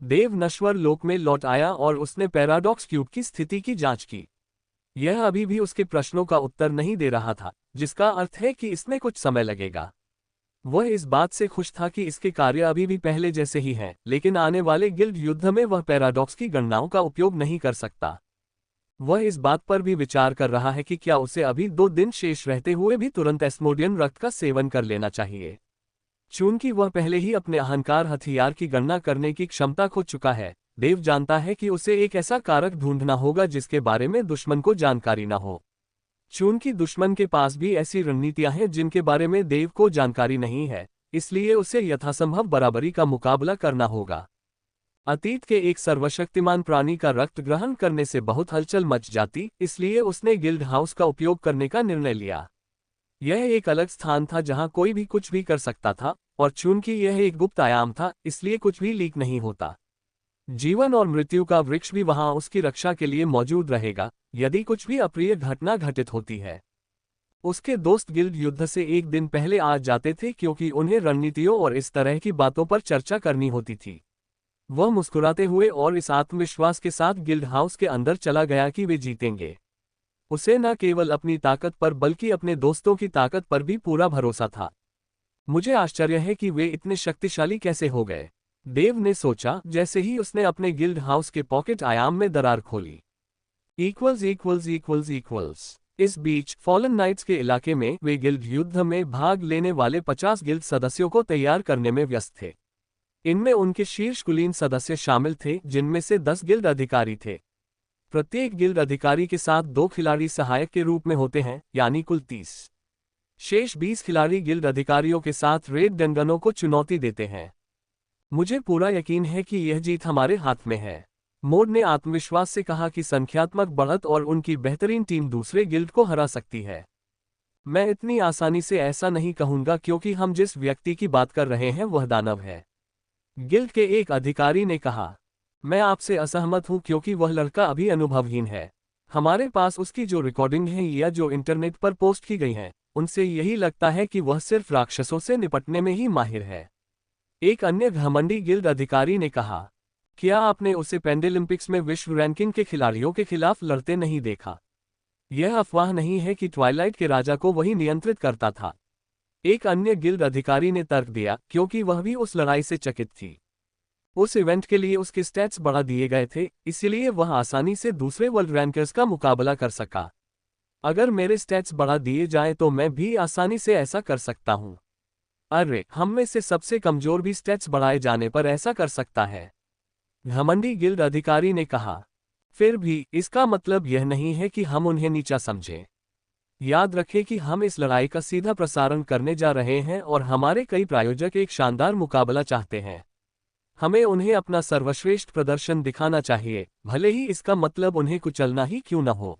देव नश्वर लोक में लौट आया और उसने पैराडॉक्स क्यूब की स्थिति की जांच की। यह अभी भी उसके प्रश्नों का उत्तर नहीं दे रहा था, जिसका अर्थ है कि इसमें कुछ समय लगेगा। वह इस बात से खुश था कि इसके कार्य अभी भी पहले जैसे ही हैं, लेकिन आने वाले गिल्ड युद्ध में वह पैराडॉक्स की गणनाओं का उपयोग नहीं कर सकता। वह इस बात पर भी विचार कर रहा है कि क्या उसे अभी 2 दिन शेष रहते हुए भी तुरंत एस्मोडियन रक्त का सेवन कर लेना चाहिए। चूंकि वह पहले ही अपने अहंकार हथियार की गणना करने की क्षमता खो चुका है, देव जानता है कि उसे एक ऐसा कारक ढूंढना होगा जिसके बारे में दुश्मन को जानकारी न हो। चूंकि दुश्मन के पास भी ऐसी रणनीतियां हैं जिनके बारे में देव को जानकारी नहीं है, इसलिए उसे यथासंभव बराबरी का मुकाबला करना होगा। अतीत के एक सर्वशक्तिमान प्राणी का रक्त ग्रहण करने से बहुत हलचल मच जाती, इसलिए उसने गिल्ड हाउस का उपयोग करने का निर्णय लिया। यह एक अलग स्थान था जहां कोई भी कुछ भी कर सकता था, और चूंकि यह एक गुप्त आयाम था, इसलिए कुछ भी लीक नहीं होता। जीवन और मृत्यु का वृक्ष भी वहां उसकी रक्षा के लिए मौजूद रहेगा यदि कुछ भी अप्रिय घटना घटित होती है। उसके दोस्त गिल्ड युद्ध से एक दिन पहले आ जाते थे क्योंकि उन्हें रणनीतियों और इस तरह की बातों पर चर्चा करनी होती थी। वह मुस्कुराते हुए और इस आत्मविश्वास के साथ गिल्ड हाउस के अंदर चला गया कि वे जीतेंगे। उसे न केवल अपनी ताकत पर बल्कि अपने दोस्तों की ताकत पर भी पूरा भरोसा था। मुझे आश्चर्य है कि वे इतने शक्तिशाली कैसे हो गए, देव ने सोचा जैसे ही उसने अपने गिल्ड हाउस के पॉकेट आयाम में दरार खोली। इस बीच फॉलन नाइट्स के इलाके में वे गिल्ड युद्ध में भाग लेने वाले 50 गिल्ड सदस्यों को तैयार करने में व्यस्त थे। इनमें उनके शीर्ष कुलीन सदस्य शामिल थे, जिनमें से 10 गिल्ड अधिकारी थे। प्रत्येक गिल्ड अधिकारी के साथ 2 खिलाड़ी सहायक के रूप में होते हैं, यानी कुल 30। शेष 20 खिलाड़ी गिल्ड अधिकारियों के साथ रेड डंगनों को चुनौती देते हैं। मुझे पूरा यकीन है कि यह जीत हमारे हाथ में है, मोड ने आत्मविश्वास से कहा कि संख्यात्मक बढ़त और उनकी बेहतरीन टीम दूसरे गिल्ड को हरा सकती है। मैं इतनी आसानी से ऐसा नहीं कहूंगा क्योंकि हम जिस व्यक्ति की बात कर रहे हैं वह दानव है, गिल्ड के एक अधिकारी ने कहा। मैं आपसे असहमत हूं क्योंकि वह लड़का अभी अनुभवहीन है। हमारे पास उसकी जो रिकॉर्डिंग है या जो इंटरनेट पर पोस्ट की गई हैं, उनसे यही लगता है कि वह सिर्फ राक्षसों से निपटने में ही माहिर है। एक अन्य घमंडी गिल्ड अधिकारी ने कहा, क्या आपने उसे पेंडेलिम्पिक्स में विश्व रैंकिंग के खिलाड़ियों के खिलाफ लड़ते नहीं देखा? यह अफवाह नहीं है कि ट्वाइलाइट के राजा को वही नियंत्रित करता था। एक अन्य गिल्ड अधिकारी ने तर्क दिया, क्योंकि वह भी उस लड़ाई से चकित थी। उस इवेंट के लिए उसके स्टैट्स बढ़ा दिए गए थे, इसलिए वह आसानी से दूसरे वर्ल्ड रैंकर्स का मुकाबला कर सका। अगर मेरे स्टैट्स बढ़ा दिए जाएं तो मैं भी आसानी से ऐसा कर सकता हूं। अरे, हम में से सबसे कमजोर भी स्टैट्स बढ़ाए जाने पर ऐसा कर सकता है, घमंडी गिल्ड अधिकारी ने कहा। फिर भी इसका मतलब यह नहीं है कि हम उन्हें नीचा समझें। याद रखें कि हम इस लड़ाई का सीधा प्रसारण करने जा रहे हैं और हमारे कई प्रायोजक एक शानदार मुकाबला चाहते हैं। हमें उन्हें अपना सर्वश्रेष्ठ प्रदर्शन दिखाना चाहिए, भले ही इसका मतलब उन्हें कुचलना ही क्यों न हो।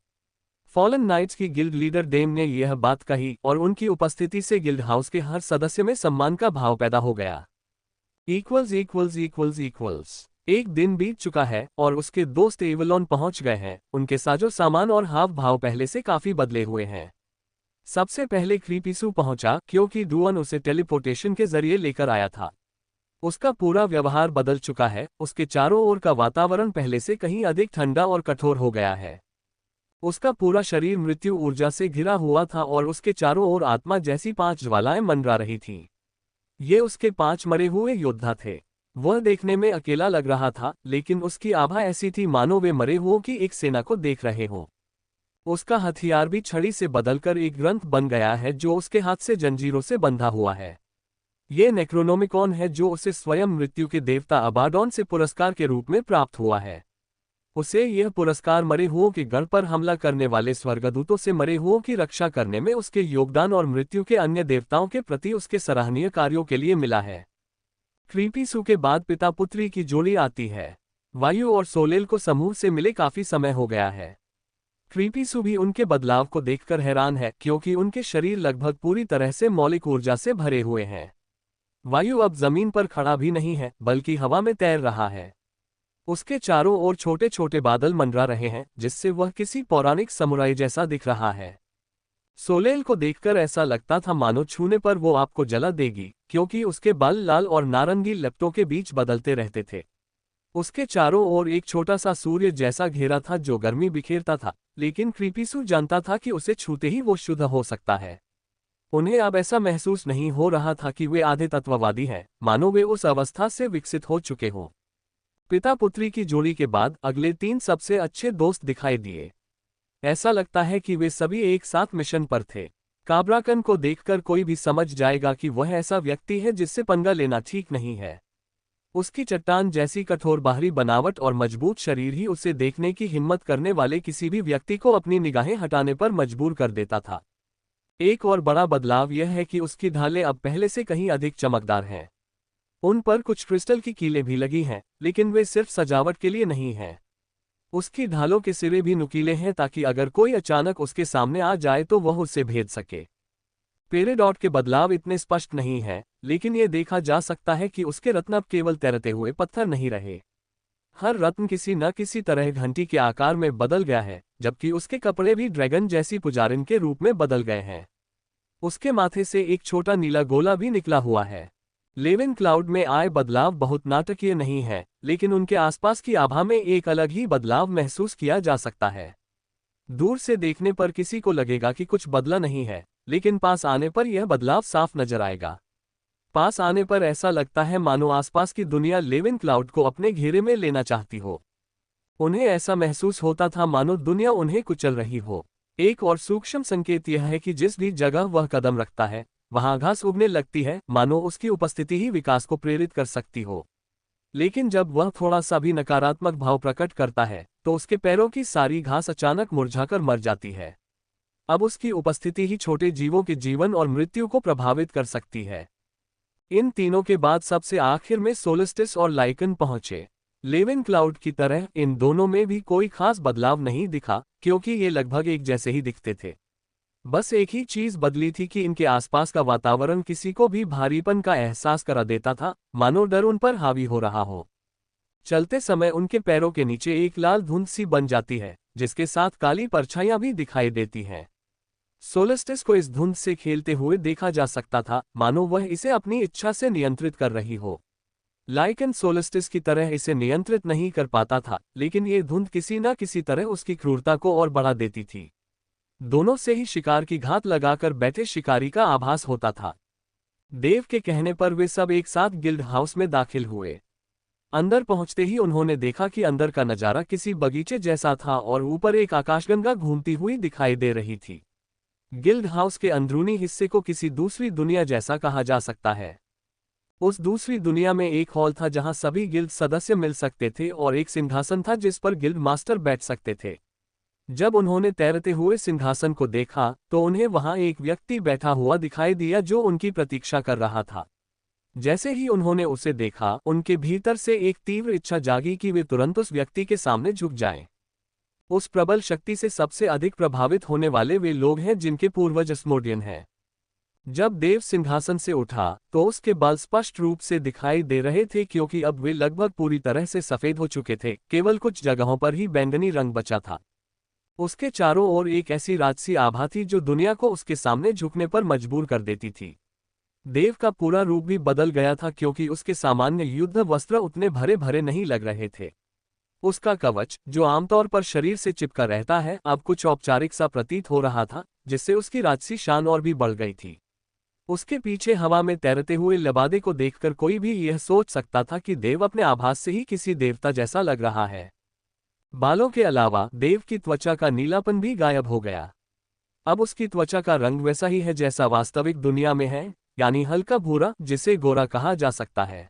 फॉलन नाइट्स की गिल्ड लीडर डेम ने यह बात कही और उनकी उपस्थिति से गिल्ड हाउस के हर सदस्य में सम्मान का भाव पैदा हो गया। एक दिन बीत चुका है और उसके दोस्त एवलॉन पहुंच गए हैं। उनके साजो सामान और हाव भाव पहले से काफी बदले हुए हैं। सबसे पहले क्रीपीसू पहुंचा क्योंकि डुअन उसे टेलीपोर्टेशन के जरिए लेकर आया था। उसका पूरा व्यवहार बदल चुका है, उसके चारों ओर का वातावरण पहले से कहीं अधिक ठंडा और कठोर हो गया है। उसका पूरा शरीर मृत्यु ऊर्जा से घिरा हुआ था और उसके चारों ओर आत्मा जैसी 5 ज्वालाएं मंडरा रही थीं। ये उसके 5 मरे हुए योद्धा थे। वह देखने में अकेला लग रहा था, लेकिन उसकी आभा ऐसी थी मानो वे मरे हुओं की एक सेना को देख रहे हों। उसका हथियार भी छड़ी से बदलकर एक ग्रंथ बन गया है जो उसके हाथ से जंजीरों से बंधा हुआ है। ये नेक्रोनोमिकॉन है जो उसे स्वयं मृत्यु के देवता अबाडोन से पुरस्कार के रूप में प्राप्त हुआ है। उसे यह पुरस्कार मरे हुओं के गढ़ पर हमला करने वाले स्वर्गदूतों से मरे हुओं की रक्षा करने में उसके योगदान और मृत्यु के अन्य देवताओं के प्रति उसके सराहनीय कार्यों के लिए मिला है। क्रीपीसू के बाद पिता पुत्री की जोड़ी आती है। वायु और सोलेल को समूह से मिले काफी समय हो गया है। क्रीपीसू भी उनके बदलाव को देखकर हैरान है क्योंकि उनके शरीर लगभग पूरी तरह से मौलिक ऊर्जा से भरे हुए हैं। वायु अब जमीन पर खड़ा भी नहीं है बल्कि हवा में तैर रहा है। उसके चारों ओर छोटे छोटे बादल मंडरा रहे हैं जिससे वह किसी पौराणिक समुराई जैसा दिख रहा है। सोलेल को देखकर ऐसा लगता था मानो छूने पर वो आपको जला देगी, क्योंकि उसके बाल लाल और नारंगी लपटों के बीच बदलते रहते थे। उसके चारों ओर एक छोटा सा सूर्य जैसा घेरा था जो गर्मी बिखेरता था, लेकिन क्रीपीसू जानता था कि उसे छूते ही वो शुद्ध हो सकता है। उन्हें अब ऐसा महसूस नहीं हो रहा था कि वे आधे तत्ववादी हैं, मानो वे उस अवस्था से विकसित हो चुके हों। पिता पुत्री की जोड़ी के बाद अगले 3 सबसे अच्छे दोस्त दिखाई दिए। ऐसा लगता है कि वे सभी एक साथ मिशन पर थे। काब्राकन को देखकर कोई भी समझ जाएगा कि वह ऐसा व्यक्ति है जिससे पंगा लेना ठीक नहीं है। उसकी चट्टान जैसी कठोर बाहरी बनावट और मजबूत शरीर ही उसे देखने की हिम्मत करने वाले किसी भी व्यक्ति को अपनी निगाहें हटाने पर मजबूर कर देता था। एक और बड़ा बदलाव यह है कि उसकी ढालें अब पहले से कहीं अधिक चमकदार हैं। उन पर कुछ क्रिस्टल की कीलें भी लगी हैं, लेकिन वे सिर्फ सजावट के लिए नहीं हैं। उसकी ढालों के सिरे भी नुकीले हैं ताकि अगर कोई अचानक उसके सामने आ जाए तो वह उसे भेद सके। पेरिडॉट के बदलाव इतने स्पष्ट नहीं हैं, लेकिन यह देखा जा सकता है कि उसके रत्न अब केवल तैरते हुए पत्थर नहीं रहे। हर रत्न किसी न किसी तरह घंटी के आकार में बदल गया है, जबकि उसके कपड़े भी ड्रैगन जैसी पुजारिन के रूप में बदल गए हैं। उसके माथे से एक छोटा नीला गोला भी निकला हुआ है। लेविन क्लाउड में आए बदलाव बहुत नाटकीय नहीं है, लेकिन उनके आसपास की आभा में एक अलग ही बदलाव महसूस किया जा सकता है। दूर से देखने पर किसी को लगेगा कि कुछ बदला नहीं है, लेकिन पास आने पर यह बदलाव साफ नजर आएगा। पास आने पर ऐसा लगता है मानो आसपास की दुनिया लेविन क्लाउड को अपने घेरे में लेना चाहती हो। उन्हें ऐसा महसूस होता था मानो दुनिया उन्हें कुचल रही हो। एक और सूक्ष्म संकेत यह है कि जिस भी जगह वह कदम रखता है, वहां घास उगने लगती है, मानो उसकी उपस्थिति ही विकास को प्रेरित कर सकती हो। लेकिन जब वह थोड़ा सा भी नकारात्मक भाव प्रकट करता है, तो उसके पैरों की सारी घास अचानक मुरझाकर मर जाती है। अब उसकी उपस्थिति ही छोटे जीवों के जीवन और मृत्यु को प्रभावित कर सकती है। इन तीनों के बाद सबसे आखिर में सोलिस्टिस और लाइकन पहुंचे। लेविन क्लाउड की तरह इन दोनों में भी कोई खास बदलाव नहीं दिखा, क्योंकि ये लगभग एक जैसे ही दिखते थे। बस एक ही चीज बदली थी कि इनके आसपास का वातावरण किसी को भी भारीपन का एहसास करा देता था, मानो डर उन पर हावी हो रहा हो। चलते समय उनके पैरों के नीचे एक लाल धुंध सी बन जाती है, जिसके साथ काली परछाइयां भी दिखाई देती हैं। सोलिस्टिस को इस धुंध से खेलते हुए देखा जा सकता था, मानो वह इसे अपनी इच्छा से नियंत्रित कर रही हो। लाइकन सोलिस्टिस की तरह इसे नियंत्रित नहीं कर पाता था, लेकिन ये धुंध किसी न किसी तरह उसकी क्रूरता को और बढ़ा देती थी। दोनों से ही शिकार की घात लगाकर बैठे शिकारी का आभास होता था। देव के कहने पर वे सब एक साथ गिल्ड हाउस में दाखिल हुए। अंदर पहुंचते ही उन्होंने देखा कि अंदर का नजारा किसी बगीचे जैसा था और ऊपर एक आकाशगंगा घूमती हुई दिखाई दे रही थी। गिल्ड हाउस के अंदरूनी हिस्से को किसी दूसरी दुनिया जैसा कहा जा सकता है। उस दूसरी दुनिया में एक हॉल था जहां सभी गिल्ड सदस्य मिल सकते थे और एक सिंहासन था जिस पर गिल्ड मास्टर बैठ सकते थे। जब उन्होंने तैरते हुए सिंहासन को देखा, तो उन्हें वहां एक व्यक्ति बैठा हुआ दिखाई दिया जो उनकी प्रतीक्षा कर रहा था। जैसे ही उन्होंने उसे देखा, उनके भीतर से एक तीव्र इच्छा जागी कि वे तुरंत उस व्यक्ति के सामने झुक जाएं। उस प्रबल शक्ति से सबसे अधिक प्रभावित होने वाले वे लोग हैं जिनके पूर्वज अस्मोडियन हैं। जब देव सिंहासन से उठा, तो उसके बाल स्पष्ट रूप से दिखाई दे रहे थे क्योंकि अब वे लगभग पूरी तरह से सफेद हो चुके थे, केवल कुछ जगहों पर ही बैंगनी रंग बचा था। उसके चारों ओर एक ऐसी राजसी आभा थी जो दुनिया को उसके सामने झुकने पर मजबूर कर देती थी। देव का पूरा रूप भी बदल गया था क्योंकि उसके सामान्य युद्ध वस्त्र उतने भरे भरे नहीं लग रहे थे। उसका कवच, जो आमतौर पर शरीर से चिपका रहता है, अब कुछ औपचारिक सा प्रतीत हो रहा था, जिससे उसकी राजसी शान और भी बढ़ गई थी। उसके पीछे हवा में तैरते हुए लबादे को देखकर कोई भी यह सोच सकता था कि देव अपने आभास से ही किसी देवता जैसा लग रहा है। बालों के अलावा देव की त्वचा का नीलापन भी गायब हो गया। अब उसकी त्वचा का रंग वैसा ही है जैसा वास्तविक दुनिया में है, यानी हल्का भूरा, जिसे गोरा कहा जा सकता है।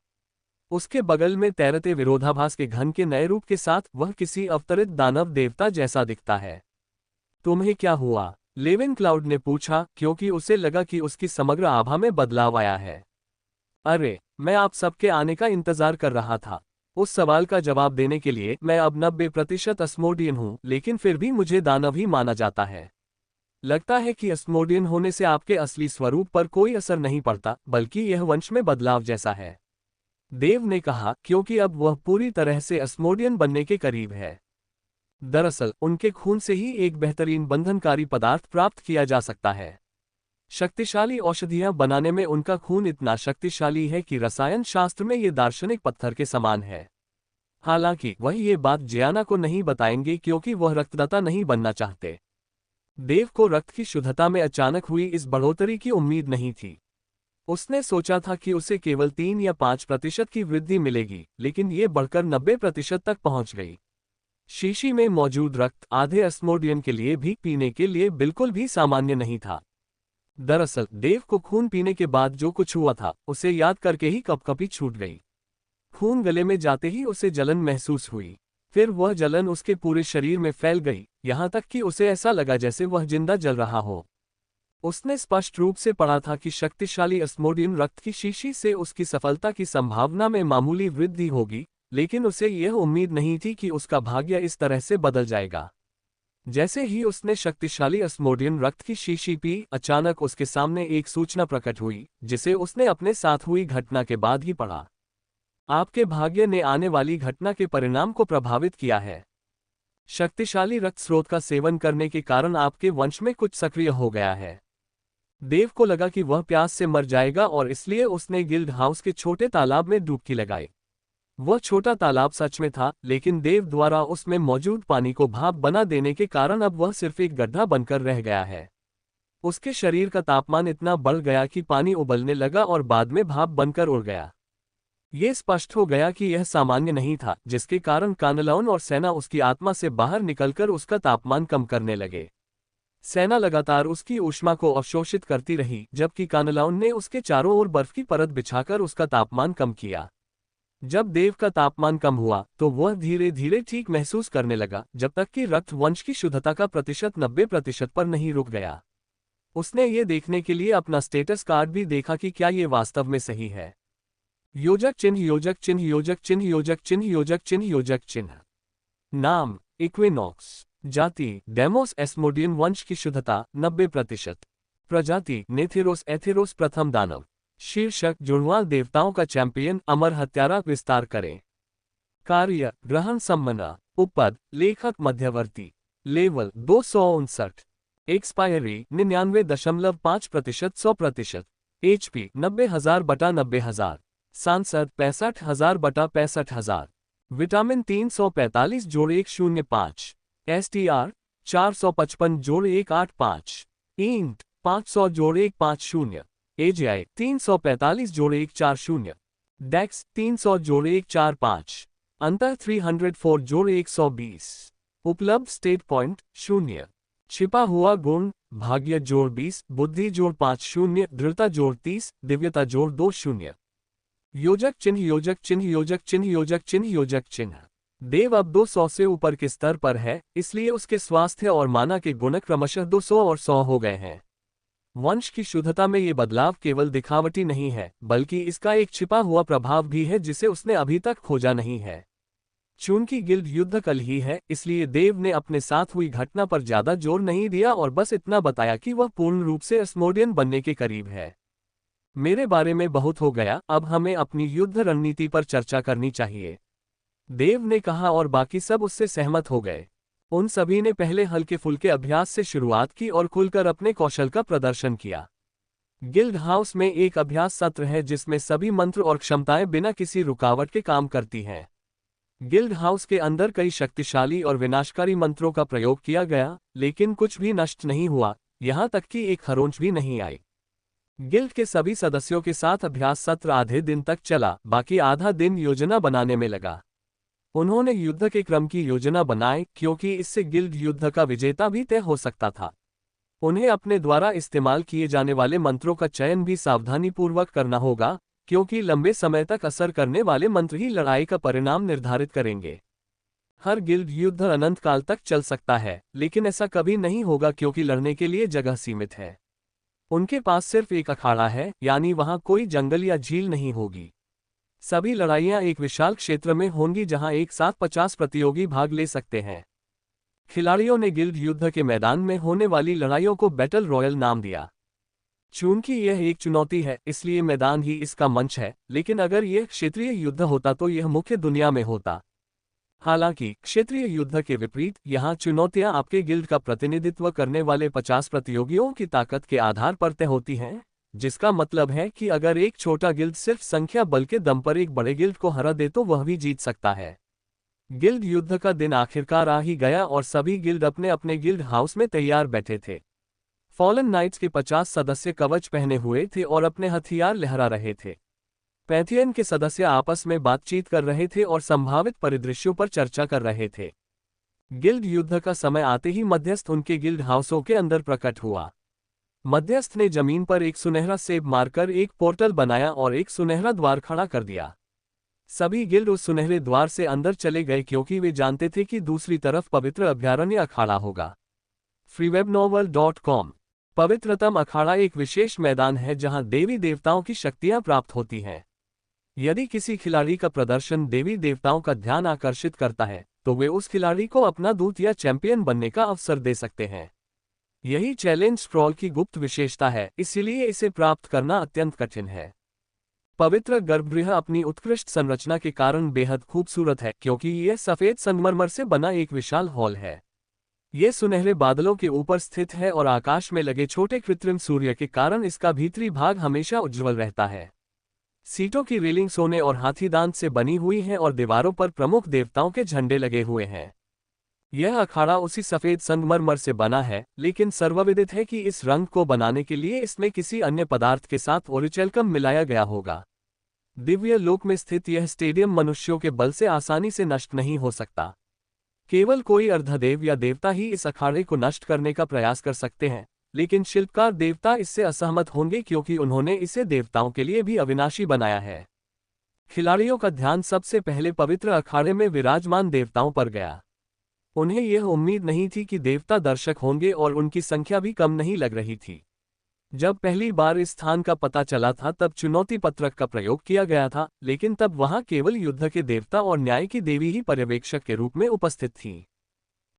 उसके बगल में तैरते विरोधाभास के घन के नए रूप के साथ वह किसी अवतरित दानव देवता जैसा दिखता है। तुम्हें क्या हुआ? लेविन क्लाउड ने पूछा, क्योंकि उसे लगा कि उसकी समग्र आभा में बदलाव आया है। अरे, मैं आप सबके आने का इंतजार कर रहा था। उस सवाल का जवाब देने के लिए मैं अब 90% अस्मोडियन हूं, लेकिन फिर भी मुझे दानव ही माना जाता है। लगता है कि अस्मोडियन होने से आपके असली स्वरूप पर कोई असर नहीं पड़ता, बल्कि यह वंश में बदलाव जैसा है। देव ने कहा, क्योंकि अब वह पूरी तरह से अस्मोडियन बनने के करीब है। दरअसल उनके खून से ही एक बेहतरीन बंधनकारी पदार्थ प्राप्त किया जा सकता है। शक्तिशाली औषधियां बनाने में उनका खून इतना शक्तिशाली है कि रसायन शास्त्र में ये दार्शनिक पत्थर के समान है। हालांकि वह ये बात जियाना को नहीं बताएंगे क्योंकि वह रक्तदाता नहीं बनना चाहते। देव को रक्त की शुद्धता में अचानक हुई इस बढ़ोतरी की उम्मीद नहीं थी। उसने सोचा था कि उसे केवल 3 या 5% की वृद्धि मिलेगी, लेकिन ये बढ़कर 90% तक पहुंच गई। शीशी में मौजूद रक्त आधे अस्मोडियन के लिए भी पीने के लिए बिल्कुल भी सामान्य नहीं था। दरअसल देव को खून पीने के बाद जो कुछ हुआ था उसे याद करके ही कपकपी छूट गई। खून गले में जाते ही उसे जलन महसूस हुई। फिर वह जलन उसके पूरे शरीर में फैल गई, यहाँ तक कि उसे ऐसा लगा जैसे वह जिंदा जल रहा हो। उसने स्पष्ट रूप से पढ़ा था कि शक्तिशाली अस्मोडियन रक्त की शीशी से उसकी सफलता की संभावना में मामूली वृद्धि होगी, लेकिन उसे यह उम्मीद नहीं थी कि उसका भाग्य इस तरह से बदल जाएगा। जैसे ही उसने शक्तिशाली अस्मोडियन रक्त की शीशी पी, अचानक उसके सामने एक सूचना प्रकट हुई, जिसे उसने अपने साथ हुई घटना के बाद ही पढ़ा। आपके भाग्य ने आने वाली घटना के परिणाम को प्रभावित किया है। शक्तिशाली रक्त स्रोत का सेवन करने के कारण आपके वंश में कुछ सक्रिय हो गया है। देव को लगा कि वह प्यास से मर जाएगा और इसलिए उसने गिल्ड हाउस के छोटे तालाब में डुबकी लगाई। वह छोटा तालाब सच में था, लेकिन देव द्वारा उसमें मौजूद पानी को भाप बना देने के कारण अब वह सिर्फ एक गड्ढा बनकर रह गया है। उसके शरीर का तापमान इतना बढ़ गया कि पानी उबलने लगा और बाद में भाप बनकर उड़ गया। ये स्पष्ट हो गया कि यह सामान्य नहीं था, जिसके कारण कानलाउन और सेना उसकी आत्मा से बाहर निकलकर उसका तापमान कम करने लगे। सेना लगातार उसकी ऊष्मा को अवशोषित करती रही, जबकि कानलाउन ने उसके चारों ओर बर्फ की परत बिछाकर उसका तापमान कम किया। जब देव का तापमान कम हुआ तो वह धीरे धीरे ठीक महसूस करने लगा, जब तक कि रक्त वंश की शुद्धता का प्रतिशत 90% पर नहीं रुक गया। उसने ये देखने के लिए अपना स्टेटस कार्ड भी देखा कि क्या ये वास्तव में सही है। योजक चिन्ह, योजक चिन्ह, योजक चिन्ह, योजक चिन्ह, योजक चिन्ह, योजक चिन्ह। नाम इक्विनॉक्स। जाति डेमोस एस्मोडियन वंश की शुद्धता 90%। प्रजाति नेथेरोस एथेरोस प्रथम दानव। शीर्षक जुड़वां देवताओं का चैंपियन, अमर हत्यारा। विस्तार करें। कार्य ग्रहण सम्मना। उपपद लेखक मध्यवर्ती। लेवल 259। एक्सपायरी 99.5%। 100%। HP 90,000 बटा 90,000। सांसद 65,000 बटा 65,000। विटामिन 345 जोड़ 105। STR 455 जोड़ 185। इंट 500 जोड़ 150। AGI 345 जोड़ 140। डेक्स 300 जोड़ 145। अंतर 304 जोड़ 120। उपलब्ध स्टेट पॉइंट 0। छिपा हुआ गुण भाग्य जोड़ 20, बुद्धि जोड़ 50, दृढ़ता जोड़ 30, दिव्यता जोड़ 20। योजक चिन्ह, योजक चिन्ह, योजक चिन्ह, योजक चिन्ह, योजक चिन्ह। देव अब 200 से ऊपर के स्तर पर है, इसलिए उसके स्वास्थ्य और माना के गुण क्रमशः 200 और 100 हो गए हैं। वंश की शुद्धता में ये बदलाव केवल दिखावटी नहीं है, बल्कि इसका एक छिपा हुआ प्रभाव भी है जिसे उसने अभी तक खोजा नहीं है। चूंकि गिल्ड युद्ध कल ही है, इसलिए देव ने अपने साथ हुई घटना पर ज्यादा जोर नहीं दिया और बस इतना बताया कि वह पूर्ण रूप से अस्मोडियन बनने के करीब है। मेरे बारे में बहुत हो गया, अब हमें अपनी युद्ध रणनीति पर चर्चा करनी चाहिए, देव ने कहा और बाकी सब उससे सहमत हो गए। उन सभी ने पहले हल्के फुल्के अभ्यास से शुरुआत की और खुलकर अपने कौशल का प्रदर्शन किया। गिल्ड हाउस में एक अभ्यास सत्र है जिसमें सभी मंत्र और क्षमताएं बिना किसी रुकावट के काम करती हैं। गिल्ड हाउस के अंदर कई शक्तिशाली और विनाशकारी मंत्रों का प्रयोग किया गया, लेकिन कुछ भी नष्ट नहीं हुआ, यहां तक कि एक खरोंच भी नहीं आई। गिल्ड के सभी सदस्यों के साथ अभ्यास सत्र आधे दिन तक चला, बाकी आधा दिन योजना बनाने में लगा। उन्होंने युद्ध के क्रम की योजना बनाई, क्योंकि इससे गिल्ड युद्ध का विजेता भी तय हो सकता था। उन्हें अपने द्वारा इस्तेमाल किए जाने वाले मंत्रों का चयन भी सावधानीपूर्वक करना होगा, क्योंकि लंबे समय तक असर करने वाले मंत्र ही लड़ाई का परिणाम निर्धारित करेंगे। हर गिल्ड युद्ध अनंत काल तक चल सकता है, लेकिन ऐसा कभी नहीं होगा क्योंकि लड़ने के लिए जगह सीमित है। उनके पास सिर्फ एक अखाड़ा है, यानी वहां कोई जंगल या झील नहीं होगी। सभी लड़ाइयां एक विशाल क्षेत्र में होंगी जहां एक साथ 50 प्रतियोगी भाग ले सकते हैं। खिलाड़ियों ने गिल्ड युद्ध के मैदान में होने वाली लड़ाइयों को बैटल रॉयल नाम दिया। चूंकि यह एक चुनौती है, इसलिए मैदान ही इसका मंच है, लेकिन अगर यह क्षेत्रीय युद्ध होता तो यह मुख्य दुनिया में होता। हालांकि क्षेत्रीय युद्ध के विपरीत, यहाँ चुनौतियां आपके गिल्ड का प्रतिनिधित्व करने वाले 50 प्रतियोगियों की ताकत के आधार पर तय होती हैं, जिसका मतलब है कि अगर एक छोटा गिल्ड सिर्फ संख्या बल के दम पर एक बड़े गिल्ड को हरा दे तो वह भी जीत सकता है। गिल्ड युद्ध का दिन आखिरकार आ ही गया और सभी गिल्ड अपने अपने गिल्ड हाउस में तैयार बैठे थे। फॉलन नाइट्स के 50 सदस्य कवच पहने हुए थे और अपने हथियार लहरा रहे थे। पैंथियन के सदस्य आपस में बातचीत कर रहे थे और संभावित परिदृश्यों पर चर्चा कर रहे थे। गिल्ड युद्ध का समय आते ही मध्यस्थ उनके गिल्ड हाउसों के अंदर प्रकट हुआ। मध्यस्थ ने जमीन पर एक सुनहरा सेब मारकर एक पोर्टल बनाया और एक सुनहरा द्वार खड़ा कर दिया। सभी गिल्ड उस सुनहरे द्वार से अंदर चले गए क्योंकि वे जानते थे कि दूसरी तरफ पवित्र अभयारण्य अखाड़ा होगा। freewebnovel.com। पवित्रतम अखाड़ा एक विशेष मैदान है जहां देवी देवताओं की शक्तियां प्राप्त होती हैं। यदि किसी खिलाड़ी का प्रदर्शन देवी देवताओं का ध्यान आकर्षित करता है तो वे उस खिलाड़ी को अपना दूत या चैंपियन बनने का अवसर दे सकते हैं। यही चैलेंज स्क्रॉल की गुप्त विशेषता है, इसलिए इसे प्राप्त करना अत्यंत कठिन है। पवित्र गर्भगृह अपनी उत्कृष्ट संरचना के कारण बेहद खूबसूरत है क्योंकि यह सफेद संगमरमर से बना एक विशाल हॉल है। यह सुनहरे बादलों के ऊपर स्थित है और आकाश में लगे छोटे कृत्रिम सूर्य के कारण इसका भीतरी भाग हमेशा उज्ज्वल रहता है। सीटों की रेलिंग सोने और हाथीदांत से बनी हुई है और दीवारों पर प्रमुख देवताओं के झंडे लगे हुए हैं। यह अखाड़ा उसी सफेद संगमरमर से बना है, लेकिन सर्वविदित है कि इस रंग को बनाने के लिए इसमें किसी अन्य पदार्थ के साथ ओरिचेल्कम मिलाया गया होगा। दिव्य लोक में स्थित यह स्टेडियम मनुष्यों के बल से आसानी से नष्ट नहीं हो सकता। केवल कोई अर्धदेव या देवता ही इस अखाड़े को नष्ट करने का प्रयास कर सकते हैं, लेकिन शिल्पकार देवता इससे असहमत होंगे क्योंकि उन्होंने इसे देवताओं के लिए भी अविनाशी बनाया है। खिलाड़ियों का ध्यान सबसे पहले पवित्र अखाड़े में विराजमान देवताओं पर गया। उन्हें यह उम्मीद नहीं थी कि देवता दर्शक होंगे और उनकी संख्या भी कम नहीं लग रही थी। जब पहली बार इस स्थान का पता चला था तब चुनौती पत्रक का प्रयोग किया गया था, लेकिन तब वहां केवल युद्ध के देवता और न्याय की देवी ही पर्यवेक्षक के रूप में उपस्थित थी।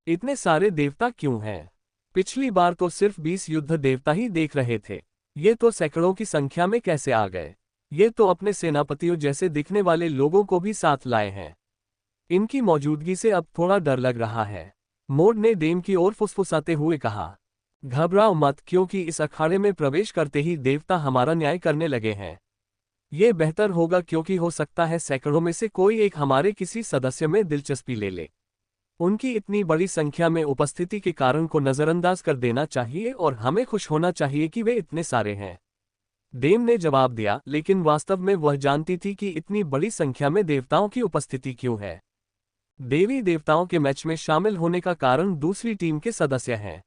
इतने सारे देवता क्यों हैं? पिछली बार तो सिर्फ 20 युद्ध देवता ही देख रहे थे, ये तो सैकड़ों की संख्या में कैसे आ गए? ये तो अपने सेनापतियों जैसे दिखने वाले लोगों को भी साथ लाए हैं। इनकी मौजूदगी से अब थोड़ा डर लग रहा है, मोड ने डेम की ओर फुसफुसाते हुए कहा। घबराओ मत, क्योंकि इस अखाड़े में प्रवेश करते ही देवता हमारा न्याय करने लगे हैं। ये बेहतर होगा क्योंकि हो सकता है सैकड़ों में से कोई एक हमारे किसी सदस्य में दिलचस्पी ले ले। उनकी इतनी बड़ी संख्या में उपस्थिति के कारण को नजरअंदाज कर देना चाहिए और हमें खुश होना चाहिए कि वे इतने सारे हैं। डेम ने जवाब दिया, लेकिन वास्तव में वह जानती थी कि इतनी बड़ी संख्या में देवताओं की उपस्थिति क्यों है। देवी देवताओं के मैच में शामिल होने का कारण दूसरी टीम के सदस्य हैं।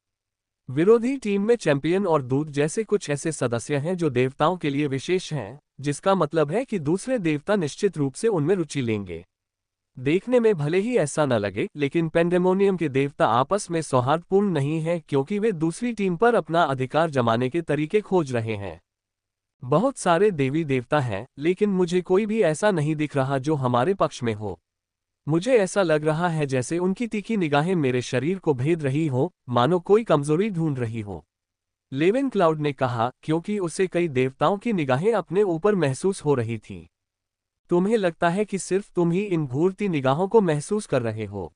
विरोधी टीम में चैंपियन और दूत जैसे कुछ ऐसे सदस्य हैं जो देवताओं के लिए विशेष हैं, जिसका मतलब है कि दूसरे देवता निश्चित रूप से उनमें रुचि लेंगे। देखने में भले ही ऐसा न लगे, लेकिन पेंडेमोनियम के देवता आपस में सौहार्दपूर्ण नहीं हैं क्योंकि वे दूसरी टीम पर अपना अधिकार जमाने के तरीके खोज रहे हैं। बहुत सारे देवी देवता हैं, लेकिन मुझे कोई भी ऐसा नहीं दिख रहा जो हमारे पक्ष में हो। मुझे ऐसा लग रहा है जैसे उनकी तीखी निगाहें मेरे शरीर को भेद रही हो, मानो कोई कमजोरी ढूंढ रही हो। लेविन क्लाउड ने कहा, क्योंकि उसे कई देवताओं की निगाहें अपने ऊपर महसूस हो रही थीं। तुम्हें लगता है कि सिर्फ तुम ही इन घूरती निगाहों को महसूस कर रहे हो।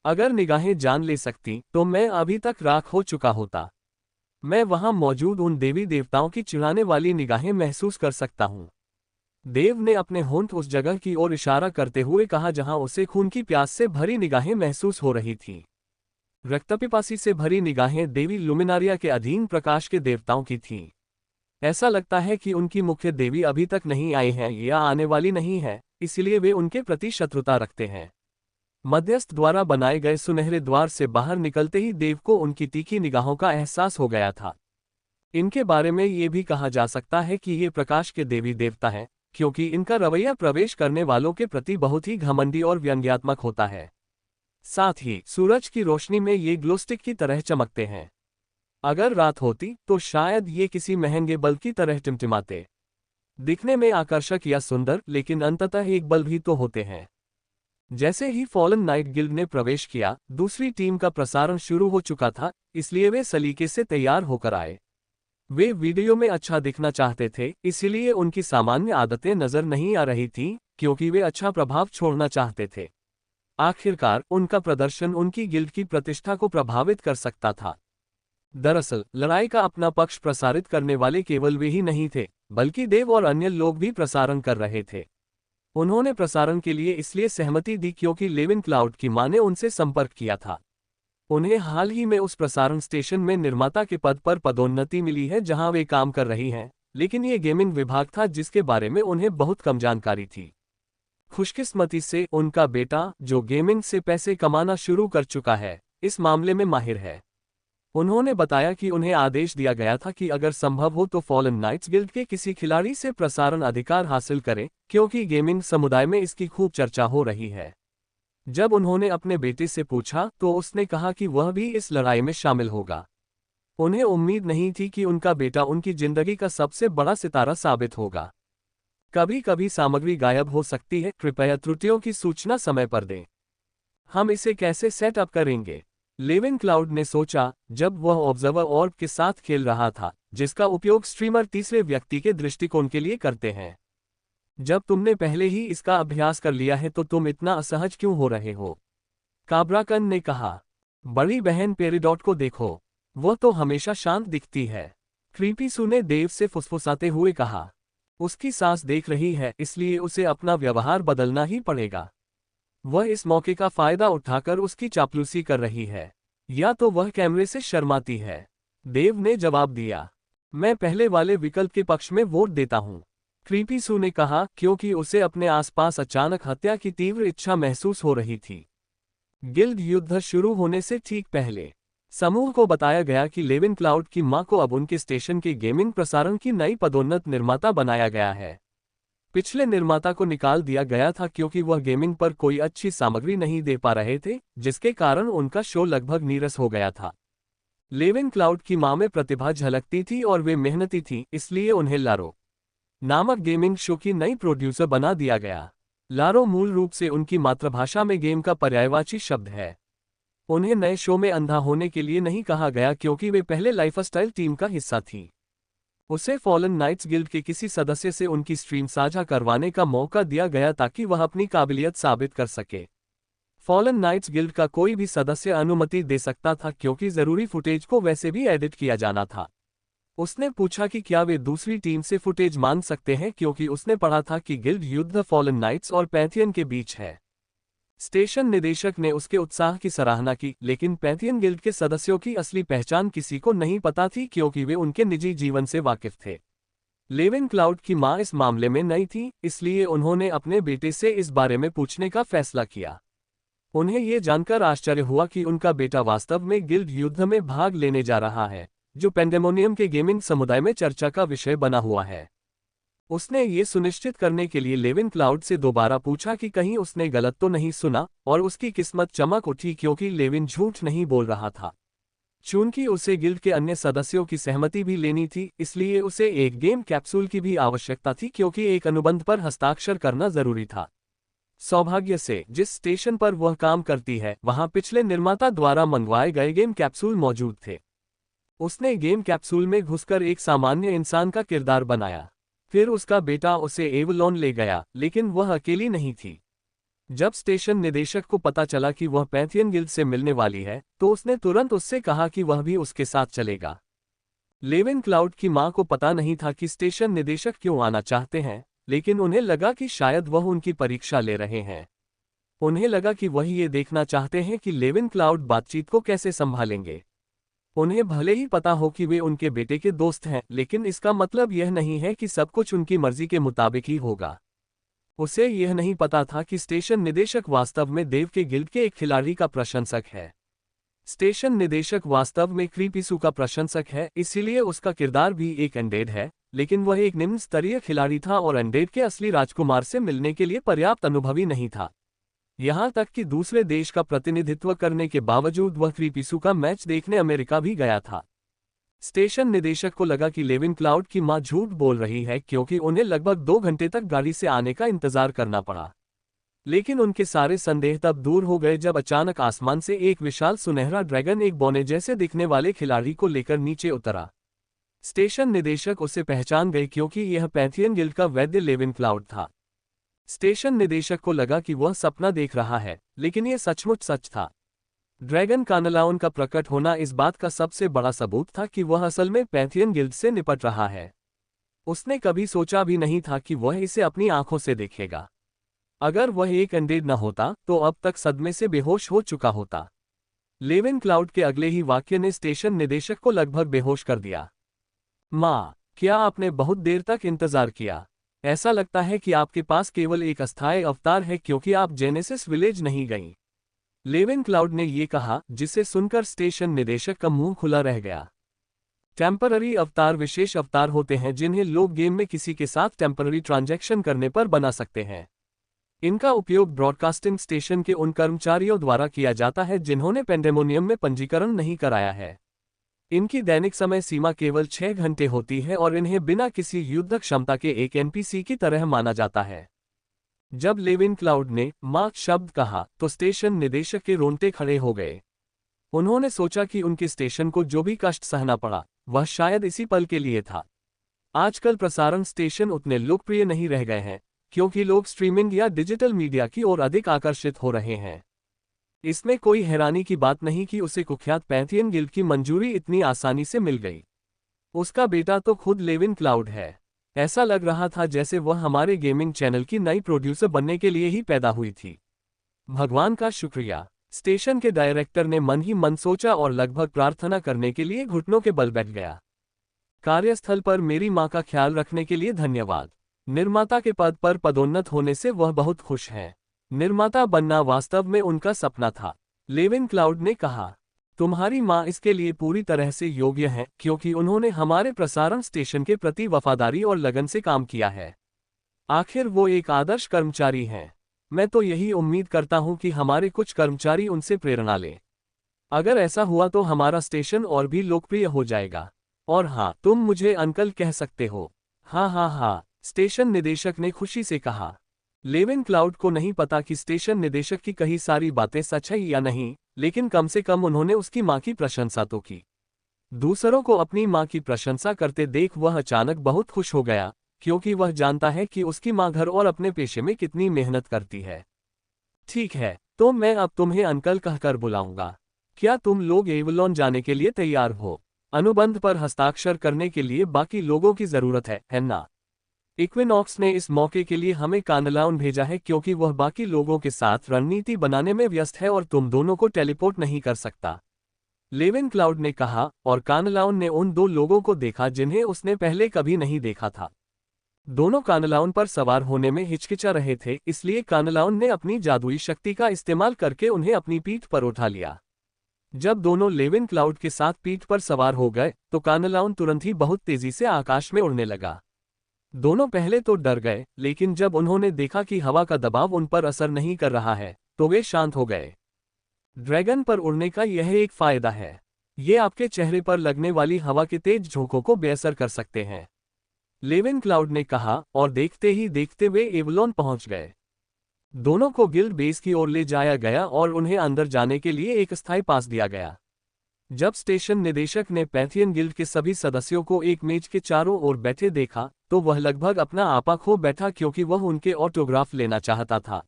अगर निगाहें जान ले सकती तो मैं अभी तक राख हो चुका होता। मैं वहां मौजूद उन देवी देवताओं की चिढ़ाने वाली निगाहें महसूस कर सकता हूं। देव ने अपने होंठ उस जगह की ओर इशारा करते हुए कहा जहां उसे खून की प्यास से भरी निगाहें महसूस हो रही थीं। रक्तपिपासी से भरी निगाहें देवी लुमिनारिया के अधीन प्रकाश के देवताओं की थीं। ऐसा लगता है कि उनकी मुख्य देवी अभी तक नहीं आई है या आने वाली नहीं है, इसलिए वे उनके प्रति शत्रुता रखते हैं। मध्यस्थ द्वारा बनाए गए सुनहरे द्वार से बाहर निकलते ही देव को उनकी तीखी निगाहों का एहसास हो गया था। इनके बारे में ये भी कहा जा सकता है कि ये प्रकाश के देवी देवता हैं, क्योंकि इनका रवैया प्रवेश करने वालों के प्रति बहुत ही घमंडी और व्यंग्यात्मक होता है। साथ ही सूरज की रोशनी में ये ग्लोस्टिक की तरह चमकते हैं। अगर रात होती तो शायद ये किसी महंगे बल्ब की तरह टिमटिमाते। दिखने में आकर्षक या सुंदर, लेकिन अंततः एक बल्ब ही तो होते हैं। जैसे ही फॉलन नाइट गिल्ड ने प्रवेश किया, दूसरी टीम का प्रसारण शुरू हो चुका था, इसलिए वे सलीके से तैयार होकर आए। वे वीडियो में अच्छा दिखना चाहते थे, इसलिए उनकी सामान्य आदतें नजर नहीं आ रही थीं, क्योंकि वे अच्छा प्रभाव छोड़ना चाहते थे। आखिरकार उनका प्रदर्शन उनकी गिल्ड की प्रतिष्ठा को प्रभावित कर सकता था। दरअसल लड़ाई का अपना पक्ष प्रसारित करने वाले केवल वे ही नहीं थे, बल्कि देव और अन्य लोग भी प्रसारण कर रहे थे। उन्होंने प्रसारण के लिए इसलिए सहमति दी क्योंकि लेविन क्लाउड की मां ने उनसे संपर्क किया था। उन्हें हाल ही में उस प्रसारण स्टेशन में निर्माता के पद पर पदोन्नति मिली है जहां वे काम कर रही हैं, लेकिन ये गेमिंग विभाग था जिसके बारे में उन्हें बहुत कम जानकारी थी। खुशकिस्मती से उनका बेटा, जो गेमिंग से पैसे कमाना शुरू कर चुका है, इस मामले में माहिर है। उन्होंने बताया कि उन्हें आदेश दिया गया था कि अगर संभव हो तो फॉलन नाइट्स गिल्ड के किसी खिलाड़ी से प्रसारण अधिकार हासिल करें, क्योंकि गेमिंग समुदाय में इसकी खूब चर्चा हो रही है। जब उन्होंने अपने बेटे से पूछा तो उसने कहा कि वह भी इस लड़ाई में शामिल होगा। उन्हें उम्मीद नहीं थी कि उनका बेटा उनकी जिंदगी का सबसे बड़ा सितारा साबित होगा। कभी कभी सामग्री गायब हो सकती है, कृपया त्रुटियों की सूचना समय पर दें। हम इसे कैसे सेट अप करेंगे? लेविन क्लाउड ने सोचा, जब वह ऑब्जर्वर ऑर्ब के साथ खेल रहा था, जिसका उपयोग स्ट्रीमर तीसरे व्यक्ति के दृष्टिकोण के लिए करते हैं। जब तुमने पहले ही इसका अभ्यास कर लिया है तो तुम इतना असहज क्यों हो रहे हो? काब्राकन ने कहा। बड़ी बहन पेरिडॉट को देखो, वह तो हमेशा शांत दिखती है। क्रीपीसू ने देव से फुसफुसाते हुए कहा। उसकी सास देख रही है, इसलिए उसे अपना व्यवहार बदलना ही पड़ेगा। वह इस मौके का फायदा उठाकर उसकी चापलूसी कर रही है, या तो वह कैमरे से शर्माती है। देव ने जवाब दिया। मैं पहले वाले विकल्प के पक्ष में वोट देता हूं, क्रीपीसू ने कहा, क्योंकि उसे अपने आसपास अचानक हत्या की तीव्र इच्छा महसूस हो रही थी। गिल्ड युद्ध शुरू होने से ठीक पहले समूह को बताया गया कि लेविन क्लाउड की मां को अब उनके स्टेशन के गेमिंग प्रसारण की नई पदोन्नत निर्माता बनाया गया है। पिछले निर्माता को निकाल दिया गया था क्योंकि वह गेमिंग पर कोई अच्छी सामग्री नहीं दे पा रहे थे, जिसके कारण उनका शो लगभग नीरस हो गया था। लेविन क्लाउड की मां में प्रतिभा झलकती थी और वे मेहनती थीं, इसलिए उन्हें लारो नामक गेमिंग शो की नई प्रोड्यूसर बना दिया गया। लारो मूल रूप से उनकी मातृभाषा में गेम का पर्यायवाची शब्द है। उन्हें नए शो में अंधा होने के लिए नहीं कहा गया क्योंकि वे पहले लाइफस्टाइल टीम का हिस्सा थी। उसे फॉलन नाइट्स गिल्ड के किसी सदस्य से उनकी स्ट्रीम साझा करवाने का मौका दिया गया ताकि वह अपनी काबिलियत साबित कर सके। फॉलन नाइट्स गिल्ड का कोई भी सदस्य अनुमति दे सकता था क्योंकि जरूरी फुटेज को वैसे भी एडिट किया जाना था। उसने पूछा कि क्या वे दूसरी टीम से फुटेज मांग सकते हैं क्योंकि उसने पढ़ा था कि गिल्ड युद्ध फॉलन नाइट्स और पैंथियन के बीच है। स्टेशन निदेशक ने उसके उत्साह की सराहना की, लेकिन पैंथियन गिल्ड के सदस्यों की असली पहचान किसी को नहीं पता थी क्योंकि वे उनके निजी जीवन से वाकिफ थे। लेविन क्लाउड की मां इस मामले में नई थी, इसलिए उन्होंने अपने बेटे से इस बारे में पूछने का फैसला किया। उन्हें यह जानकर आश्चर्य हुआ कि उनका बेटा वास्तव में गिल्ड युद्ध में भाग लेने जा रहा है, जो पेंडेमोनियम के गेमिंग समुदाय में चर्चा का विषय बना हुआ है। उसने ये सुनिश्चित करने के लिए लेविन क्लाउड से दोबारा पूछा कि कहीं उसने गलत तो नहीं सुना, और उसकी किस्मत चमक उठी क्योंकि लेविन झूठ नहीं बोल रहा था। चूंकि उसे गिल्ड के अन्य सदस्यों की सहमति भी लेनी थी, इसलिए उसे एक गेम कैप्सूल की भी आवश्यकता थी क्योंकि एक अनुबंध पर हस्ताक्षर करना जरूरी था। सौभाग्य से जिस स्टेशन पर वह काम करती है, वहां पिछले निर्माता द्वारा मंगवाए गए गेम कैप्सूल मौजूद थे। उसने गेम कैप्सूल में घुसकर एक सामान्य इंसान का किरदार बनाया। फिर उसका बेटा उसे एवलोन ले गया, लेकिन वह अकेली नहीं थी। जब स्टेशन निदेशक को पता चला कि वह पैंथियन गिल्ड से मिलने वाली है, तो उसने तुरंत उससे कहा कि वह भी उसके साथ चलेगा। लेविन क्लाउड की मां को पता नहीं था कि स्टेशन निदेशक क्यों आना चाहते हैं, लेकिन उन्हें लगा कि शायद वह उनकी परीक्षा ले रहे हैं। उन्हें लगा कि वह ये देखना चाहते हैं कि लेविन क्लाउड बातचीत को कैसे संभालेंगे। उन्हें भले ही पता हो कि वे उनके बेटे के दोस्त हैं, लेकिन इसका मतलब यह नहीं है कि सब कुछ उनकी मर्जी के मुताबिक ही होगा। उसे यह नहीं पता था कि स्टेशन निदेशक वास्तव में देव के गिल्ड के एक खिलाड़ी का प्रशंसक है। स्टेशन निदेशक वास्तव में क्रीपीसू का प्रशंसक है, इसीलिए उसका किरदार भी एक अनडेड है, लेकिन वह एक निम्न स्तरीय खिलाड़ी था और अनडेड के असली राजकुमार से मिलने के लिए पर्याप्त अनुभवी नहीं था। यहां तक कि दूसरे देश का प्रतिनिधित्व करने के बावजूद वह क्रीपीसू का मैच देखने अमेरिका भी गया था। स्टेशन निदेशक को लगा कि लेविन क्लाउड की मां झूठ बोल रही है क्योंकि उन्हें लगभग 2 घंटे तक गाड़ी से आने का इंतजार करना पड़ा। लेकिन उनके सारे संदेह तब दूर हो गए जब अचानक आसमान से एक विशाल सुनहरा ड्रैगन एक बौने जैसे दिखने वाले खिलाड़ी को लेकर नीचे उतरा। स्टेशन निदेशक उसे पहचान गए क्योंकि यह पैंथियन गिल्ड का वैद्य लेविन क्लाउड था। स्टेशन निदेशक को लगा कि वह सपना देख रहा है, लेकिन यह सचमुच सच था। ड्रैगन कानलाउन का प्रकट होना इस बात का सबसे बड़ा सबूत था कि वह असल में पैंथियन गिल्ड से निपट रहा है। उसने कभी सोचा भी नहीं था कि वह इसे अपनी आंखों से देखेगा। अगर वह एक अंडेड न होता तो अब तक सदमे से बेहोश हो चुका होता। लेविन क्लाउड के अगले ही वाक्य ने स्टेशन निदेशक को लगभग बेहोश कर दिया। माँ, क्या आपने बहुत देर तक इंतजार किया? ऐसा लगता है कि आपके पास केवल एक अस्थायी अवतार है क्योंकि आप जेनेसिस विलेज नहीं गईं। लेविन क्लाउड ने ये कहा, जिसे सुनकर स्टेशन निदेशक का मुंह खुला रह गया। टेम्पररी अवतार विशेष अवतार होते हैं जिन्हें लोग गेम में किसी के साथ टेम्पररी ट्रांजैक्शन करने पर बना सकते हैं। इनका उपयोग ब्रॉडकास्टिंग स्टेशन के उन कर्मचारियों द्वारा किया जाता है जिन्होंने पेंडेमोनियम में पंजीकरण नहीं कराया है। इनकी दैनिक समय सीमा केवल 6 घंटे होती है और इन्हें बिना किसी युद्ध क्षमता के एक एनपीसी की तरह माना जाता है। जब लेविन क्लाउड ने माँ शब्द कहा तो स्टेशन निदेशक के रोंगटे खड़े हो गए। उन्होंने सोचा कि उनके स्टेशन को जो भी कष्ट सहना पड़ा वह शायद इसी पल के लिए था। आजकल प्रसारण स्टेशन उतने लोकप्रिय नहीं रह गए हैं क्योंकि लोग स्ट्रीमिंग या डिजिटल मीडिया की ओर अधिक आकर्षित हो रहे हैं। इसमें कोई हैरानी की बात नहीं कि उसे कुख्यात पैंथियन गिल्ड की मंजूरी इतनी आसानी से मिल गई। उसका बेटा तो खुद लेविन क्लाउड है। ऐसा लग रहा था जैसे वह हमारे गेमिंग चैनल की नई प्रोड्यूसर बनने के लिए ही पैदा हुई थी। भगवान का शुक्रिया, स्टेशन के डायरेक्टर ने मन ही मन सोचा और लगभग प्रार्थना करने के लिए घुटनों के बल बैठ गया। कार्यस्थल पर मेरी मां का ख्याल रखने के लिए धन्यवाद। निर्माता के पद पर पदोन्नत होने से वह बहुत खुश हैं। निर्माता बनना वास्तव में उनका सपना था। लेविन क्लाउड ने कहा, तुम्हारी मां इसके लिए पूरी तरह से योग्य हैं क्योंकि उन्होंने हमारे प्रसारण स्टेशन के प्रति वफादारी और लगन से काम किया है। आखिर वो एक आदर्श कर्मचारी हैं। मैं तो यही उम्मीद करता हूं कि हमारे कुछ कर्मचारी उनसे प्रेरणा लें। अगर ऐसा हुआ तो हमारा स्टेशन और भी लोकप्रिय हो जाएगा। और हाँ, तुम मुझे अंकल कह सकते हो। हाँ हाँ हाँ, स्टेशन निदेशक ने खुशी से कहा। लेविन क्लाउड को नहीं पता कि स्टेशन निदेशक की कही सारी बातें सच है या नहीं, लेकिन कम से कम उन्होंने उसकी मां की प्रशंसा तो की। दूसरों को अपनी मां की प्रशंसा करते देख वह अचानक बहुत खुश हो गया क्योंकि वह जानता है कि उसकी मां घर और अपने पेशे में कितनी मेहनत करती है। ठीक है, तो मैं अब तुम्हें अंकल कहकर बुलाऊंगा। क्या तुम लोग एवलॉन जाने के लिए तैयार हो? अनुबंध पर हस्ताक्षर करने के लिए बाकी लोगों की जरूरत है ना? इक्विनॉक्स ने इस मौके के लिए हमें कानलाउन भेजा है क्योंकि वह बाकी लोगों के साथ रणनीति बनाने में व्यस्त है और तुम दोनों को टेलीपोर्ट नहीं कर सकता। लेविन क्लाउड ने कहा और कानलाउन ने उन दो लोगों को देखा जिन्हें उसने पहले कभी नहीं देखा था। दोनों कानलाउन पर सवार होने में हिचकिचा रहे थे, इसलिए कानलाउन ने अपनी जादुई शक्ति का इस्तेमाल करके उन्हें अपनी पीठ पर उठा लिया। जब दोनों लेविन क्लाउड के साथ पीठ पर सवार हो गए तो कानलाउन तुरंत ही बहुत तेजी से आकाश में उड़ने लगा। दोनों पहले तो डर गए, लेकिन जब उन्होंने देखा कि हवा का दबाव उन पर असर नहीं कर रहा है तो वे शांत हो गए। ड्रैगन पर उड़ने का यह एक फायदा है, ये आपके चेहरे पर लगने वाली हवा के तेज झोंकों को बेअसर कर सकते हैं। लेविन क्लाउड ने कहा और देखते ही देखते वे एवलॉन पहुंच गए। दोनों को गिल्ड बेस की ओर ले जाया गया और उन्हें अंदर जाने के लिए एक अस्थायी पास दिया गया। जब स्टेशन निदेशक ने पैंथियन गिल्ड के सभी सदस्यों को एक मेज के चारों ओर बैठे देखा तो वह लगभग अपना आपा खो बैठा क्योंकि वह उनके ऑटोग्राफ लेना चाहता था।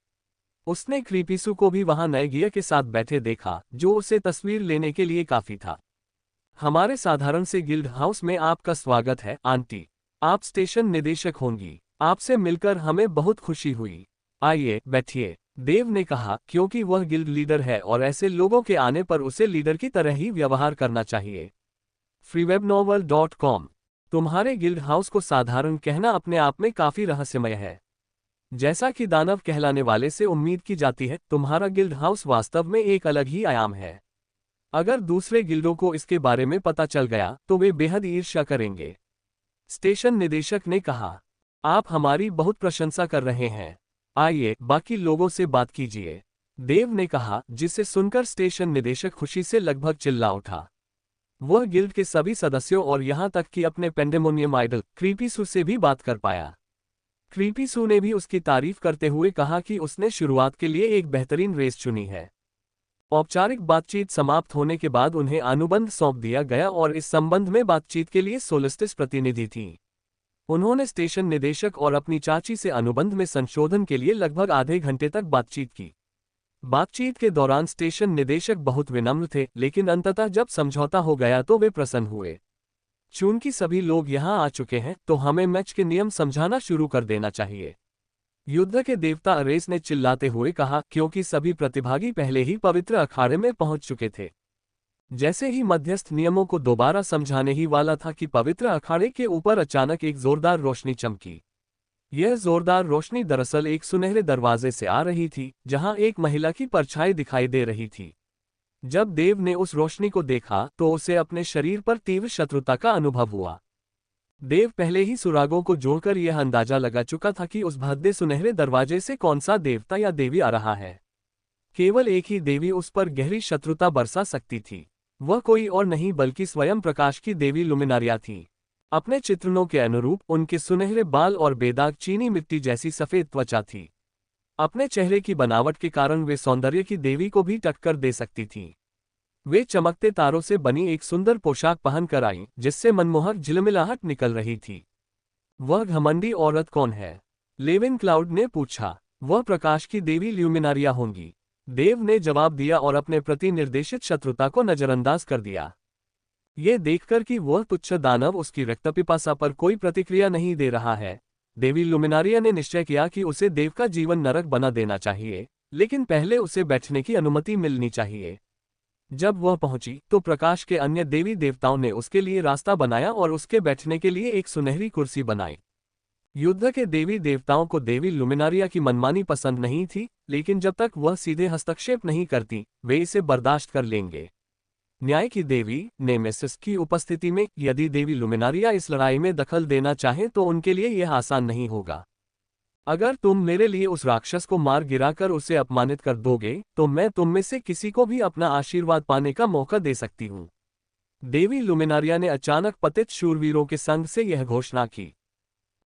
उसने क्रीपीसू को भी वहां नए गियर के साथ बैठे देखा जो उसे तस्वीर लेने के लिए काफी था। हमारे साधारण से गिल्ड हाउस में आपका स्वागत है आंटी। आप स्टेशन निदेशक होंगी। आपसे मिलकर हमें बहुत खुशी हुई। आइए बैठिए, देव ने कहा, क्योंकि वह गिल्ड लीडर है और ऐसे लोगों के आने पर उसे लीडर की तरह ही व्यवहार करना चाहिए। freewebnovel.com। तुम्हारे गिल्ड हाउस को साधारण कहना अपने आप में काफी रहस्यमय है। जैसा कि दानव कहलाने वाले से उम्मीद की जाती है, तुम्हारा गिल्ड हाउस वास्तव में एक अलग ही आयाम है। अगर दूसरे गिल्डों को इसके बारे में पता चल गया तो वे बेहद ईर्ष्या करेंगे। स्टेशन निदेशक ने कहा, आप हमारी बहुत प्रशंसा कर रहे हैं। आइए बाकी लोगों से बात कीजिए, देव ने कहा, जिसे सुनकर स्टेशन निदेशक खुशी से लगभग चिल्ला उठा। वह गिल्ड के सभी सदस्यों और यहां तक कि अपने पेंडेमोनियम आइडल क्रीपीसू से भी बात कर पाया। क्रीपीसू ने भी उसकी तारीफ करते हुए कहा कि उसने शुरुआत के लिए एक बेहतरीन रेस चुनी है। औपचारिक बातचीत समाप्त होने के बाद उन्हें अनुबंध सौंप दिया गया और इस संबंध में बातचीत के लिए सोलिस्टिस प्रतिनिधि थी। उन्होंने स्टेशन निदेशक और अपनी चाची से अनुबंध में संशोधन के लिए लगभग आधे घंटे तक बातचीत की। बातचीत के दौरान स्टेशन निदेशक बहुत विनम्र थे, लेकिन अंततः जब समझौता हो गया तो वे प्रसन्न हुए। चूंकि सभी लोग यहां आ चुके हैं तो हमें मैच के नियम समझाना शुरू कर देना चाहिए। युद्ध के देवता अरेस ने चिल्लाते हुए कहा, क्योंकि सभी प्रतिभागी पहले ही पवित्र अखाड़े में पहुंच चुके थे। जैसे ही मध्यस्थ नियमों को दोबारा समझाने ही वाला था कि पवित्र अखाड़े के ऊपर अचानक एक जोरदार रोशनी चमकी। यह जोरदार रोशनी दरअसल एक सुनहरे दरवाजे से आ रही थी, जहां एक महिला की परछाई दिखाई दे रही थी। जब देव ने उस रोशनी को देखा तो उसे अपने शरीर पर तीव्र शत्रुता का अनुभव हुआ। देव पहले ही सुरागों को जोड़कर यह अंदाजा लगा चुका था कि उस भद्दे सुनहरे दरवाजे से कौन सा देवता या देवी आ रहा है। केवल एक ही देवी उस पर गहरी शत्रुता बरसा सकती थी। वह कोई और नहीं बल्कि स्वयं प्रकाश की देवी लुमिनारिया थी। अपने चित्रणों के अनुरूप उनके सुनहरे बाल और बेदाग चीनी मिट्टी जैसी सफेद त्वचा थी। अपने चेहरे की बनावट के कारण वे सौंदर्य की देवी को भी टक्कर दे सकती थीं। वे चमकते तारों से बनी एक सुंदर पोशाक पहन कर आईं, जिससे मनमोहक झिलमिलाहट निकल रही थी। वह घमंडी औरत कौन है? लेविन क्लाउड ने पूछा। वह प्रकाश की देवी ल्यूमिनारिया होंगी, देव ने जवाब दिया और अपने प्रति निर्देशित शत्रुता को नजरअंदाज कर दिया। ये देखकर कि वह तुच्छ दानव उसकी रक्तपिपासा पर कोई प्रतिक्रिया नहीं दे रहा है, देवी लुमिनारिया ने निश्चय किया कि उसे देव का जीवन नरक बना देना चाहिए, लेकिन पहले उसे बैठने की अनुमति मिलनी चाहिए। जब वह पहुंची तो प्रकाश के अन्य देवी देवताओं ने उसके लिए रास्ता बनाया और उसके बैठने के लिए एक सुनहरी कुर्सी बनाई। युद्ध के देवी देवताओं को देवी लुमिनारिया की मनमानी पसंद नहीं थी, लेकिन जब तक वह सीधे हस्तक्षेप नहीं करती, वे इसे बर्दाश्त कर लेंगे। न्याय की देवी नेमेसिस की उपस्थिति में यदि देवी लुमिनारिया इस लड़ाई में दखल देना चाहें तो उनके लिए यह आसान नहीं होगा। अगर तुम मेरे लिए उस राक्षस को मार गिराकर उसे अपमानित कर दोगे तो मैं तुम में से किसी को भी अपना आशीर्वाद पाने का मौका दे सकती हूँ। देवी लुमिनारिया ने अचानक पतित शूरवीरों के संग से यह घोषणा की।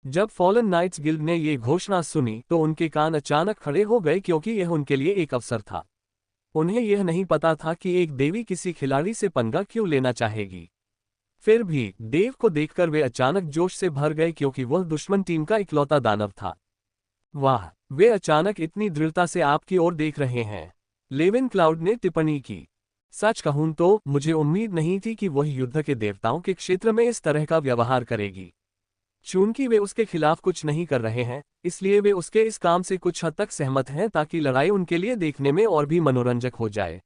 जब फॉलन नाइट्स गिल्ड ने यह घोषणा सुनी तो उनके कान अचानक खड़े हो गए, क्योंकि यह उनके लिए एक अवसर था। उन्हें यह नहीं पता था कि एक देवी किसी खिलाड़ी से पंगा क्यों लेना चाहेगी। फिर भी देव को देखकर वे अचानक जोश से भर गए, क्योंकि वह दुश्मन टीम का इकलौता दानव था। वाह, वे अचानक इतनी दृढ़ता से आपकी ओर देख रहे हैं, लेविन क्लाउड ने टिप्पणी की। सच कहूं तो मुझे उम्मीद नहीं थी कि वह युद्ध के देवताओं के क्षेत्र में इस तरह का व्यवहार करेगी। चूंकि वे उसके खिलाफ कुछ नहीं कर रहे हैं, इसलिए वे उसके इस काम से कुछ हद तक सहमत हैं, ताकि लड़ाई उनके लिए देखने में और भी मनोरंजक हो जाए।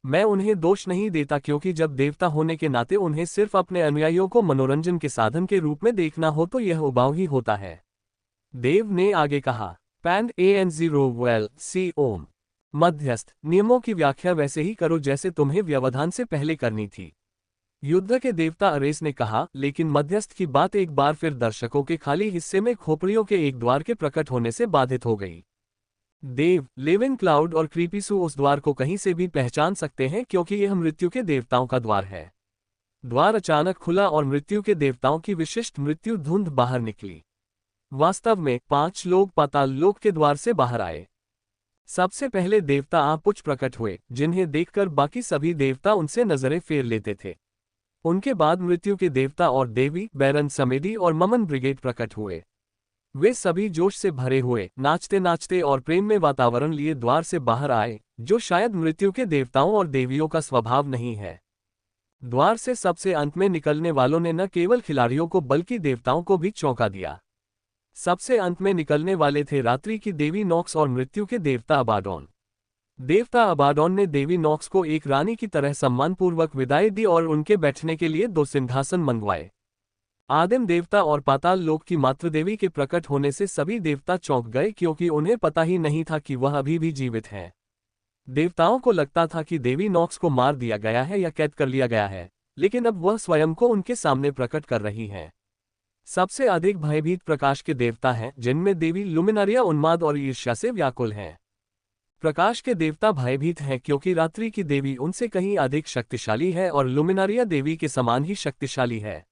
मैं उन्हें दोष नहीं देता, क्योंकि जब देवता होने के नाते उन्हें सिर्फ अपने अनुयायियों को मनोरंजन के साधन के रूप में देखना हो तो यह उबाऊ ही होता है। देव ने आगे कहा, पैंड AN0 वेल सी ओम। मध्यस्थ नियमों की व्याख्या वैसे ही करो जैसे तुम्हें व्यवधान से पहले करनी थी, युद्ध के देवता अरेस ने कहा। लेकिन मध्यस्थ की बात एक बार फिर दर्शकों के खाली हिस्से में खोपड़ियों के एक द्वार के प्रकट होने से बाधित हो गई। देव, लेविन क्लाउड और क्रीपिसू उस द्वार को कहीं से भी पहचान सकते हैं, क्योंकि यह मृत्यु के देवताओं का द्वार है। द्वार अचानक खुला और मृत्यु के देवताओं की विशिष्ट मृत्यु धुंध बाहर निकली। वास्तव में 5 लोग पाताल लोक के द्वार से बाहर आए। सबसे पहले देवता आपुच प्रकट हुए, जिन्हें देखकर बाकी सभी देवता उनसे नजरें फेर लेते थे। उनके बाद मृत्यु के देवता और देवी बैरन समेडी और ममन ब्रिगेड प्रकट हुए। वे सभी जोश से भरे हुए, नाचते नाचते और प्रेम में वातावरण लिए द्वार से बाहर आए, जो शायद मृत्यु के देवताओं और देवियों का स्वभाव नहीं है। द्वार से सबसे अंत में निकलने वालों ने न केवल खिलाड़ियों को बल्कि देवताओं को भी चौंका दिया। सबसे अंत में निकलने वाले थे रात्रि की देवी नॉक्स और मृत्यु के देवता अबाडोन। देवता अबाडोन ने देवी नॉक्स को एक रानी की तरह सम्मानपूर्वक विदाई दी और उनके बैठने के लिए 2 सिंहासन मंगवाए। आदिम देवता और पाताल लोक की मातृदेवी के प्रकट होने से सभी देवता चौंक गए, क्योंकि उन्हें पता ही नहीं था कि वह अभी भी जीवित है। देवताओं को लगता था कि देवी नॉक्स को मार दिया गया है या कैद कर लिया गया है, लेकिन अब वह स्वयं को उनके सामने प्रकट कर रही है। सबसे अधिक भयभीत प्रकाश के देवता हैं, जिनमें देवी लुमिनारिया उन्माद और ईर्ष्या से व्याकुल हैं। प्रकाश के देवता भयभीत हैं क्योंकि रात्रि की देवी उनसे कहीं अधिक शक्तिशाली है और लुमिनारिया देवी के समान ही शक्तिशाली है।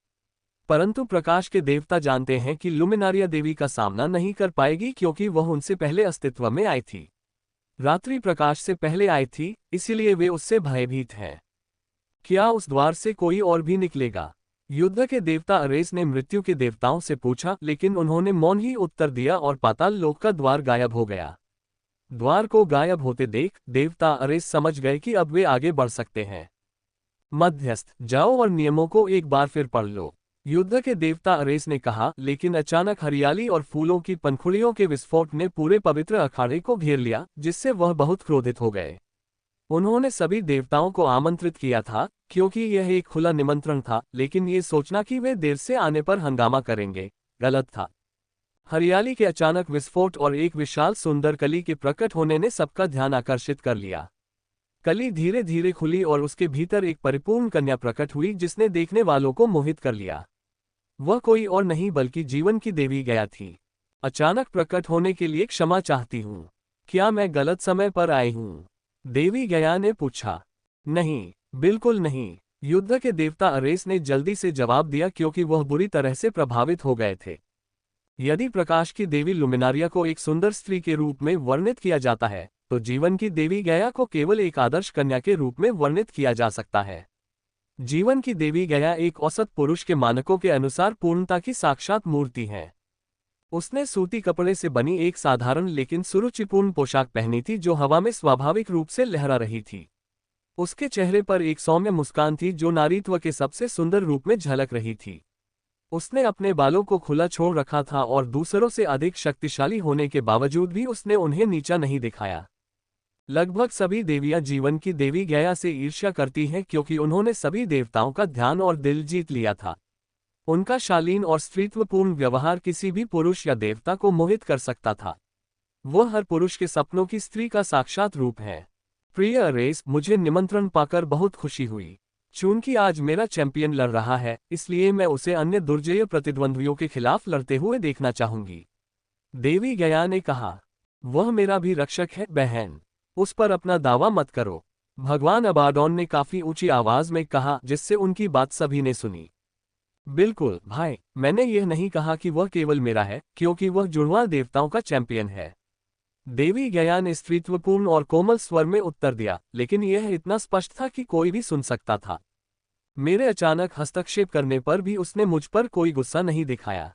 परंतु प्रकाश के देवता जानते हैं कि लुमिनारिया देवी का सामना नहीं कर पाएगी, क्योंकि वह उनसे पहले अस्तित्व में आई थी। रात्रि प्रकाश से पहले आई थी, इसीलिए वे उससे भयभीत हैं। क्या उस द्वार से कोई और भी निकलेगा? युद्ध के देवता अरेस ने मृत्यु के देवताओं से पूछा, लेकिन उन्होंने मौन ही उत्तर दिया और पाताल लोक का द्वार गायब हो गया। द्वार को गायब होते देख देवता अरेस समझ गए कि अब वे आगे बढ़ सकते हैं। मध्यस्थ, जाओ और नियमों को एक बार फिर पढ़ लो। युद्ध के देवता अरेस ने कहा, लेकिन अचानक हरियाली और फूलों की पंखुड़ियों के विस्फोट ने पूरे पवित्र अखाड़े को घेर लिया, जिससे वह बहुत क्रोधित हो गए। उन्होंने सभी देवताओं को आमंत्रित किया था, क्योंकि यह एक खुला निमंत्रण था, लेकिन ये सोचना कि वे देर से आने पर हंगामा करेंगे, गलत था। हरियाली के अचानक विस्फोट और एक विशाल सुंदर कली के प्रकट होने ने सबका ध्यान आकर्षित कर लिया। कली धीरे धीरे खुली और उसके भीतर एक परिपूर्ण कन्या प्रकट हुई, जिसने देखने वालों को मोहित कर लिया। वह कोई और नहीं बल्कि जीवन की देवी गया थी। अचानक प्रकट होने के लिए क्षमा चाहती हूँ। क्या मैं गलत समय पर आई हूँ? देवी गया ने पूछा। नहीं, बिल्कुल नहीं, युद्ध के देवता अरेस ने जल्दी से जवाब दिया, क्योंकि वह बुरी तरह से प्रभावित हो गए थे। यदि प्रकाश की देवी लुमिनारिया को एक सुंदर स्त्री के रूप में वर्णित किया जाता है, तो जीवन की देवी गया को केवल एक आदर्श कन्या के रूप में वर्णित किया जा सकता है। जीवन की देवी गया एक औसत पुरुष के मानकों के अनुसार पूर्णता की साक्षात मूर्ति है। उसने सूती कपड़े से बनी एक साधारण लेकिन सुरुचिपूर्ण पोशाक पहनी थी, जो हवा में स्वाभाविक रूप से लहरा रही थी। उसके चेहरे पर एक सौम्य मुस्कान थी, जो नारीत्व के सबसे सुंदर रूप में झलक रही थी। उसने अपने बालों को खुला छोड़ रखा था और दूसरों से अधिक शक्तिशाली होने के बावजूद भी उसने उन्हें नीचा नहीं दिखाया। लगभग सभी देवियां जीवन की देवी गया से ईर्ष्या करती हैं, क्योंकि उन्होंने सभी देवताओं का ध्यान और दिल जीत लिया था। उनका शालीन और स्त्रीत्वपूर्ण व्यवहार किसी भी पुरुष या देवता को मोहित कर सकता था। वह हर पुरुष के सपनों की स्त्री का साक्षात रूप है। प्रिय अरेस, मुझे निमंत्रण पाकर बहुत खुशी हुई। चूंकि आज मेरा चैंपियन लड़ रहा है, इसलिए मैं उसे अन्य दुर्जय प्रतिद्वंद्वियों के खिलाफ लड़ते हुए देखना चाहूंगी। देवी गया ने कहा। वह मेरा भी रक्षक है बहन, उस पर अपना दावा मत करो, भगवान अबाडोन ने काफी ऊंची आवाज में कहा, जिससे उनकी बात सभी ने सुनी। बिल्कुल भाई, मैंने यह नहीं कहा कि वह केवल मेरा है, क्योंकि वह जुड़वा देवताओं का चैंपियन है। देवी गया ने स्त्रीत्वपूर्ण और कोमल स्वर में उत्तर दिया, लेकिन यह इतना स्पष्ट था कि कोई भी सुन सकता था। मेरे अचानक हस्तक्षेप करने पर भी उसने मुझ पर कोई गुस्सा नहीं दिखाया।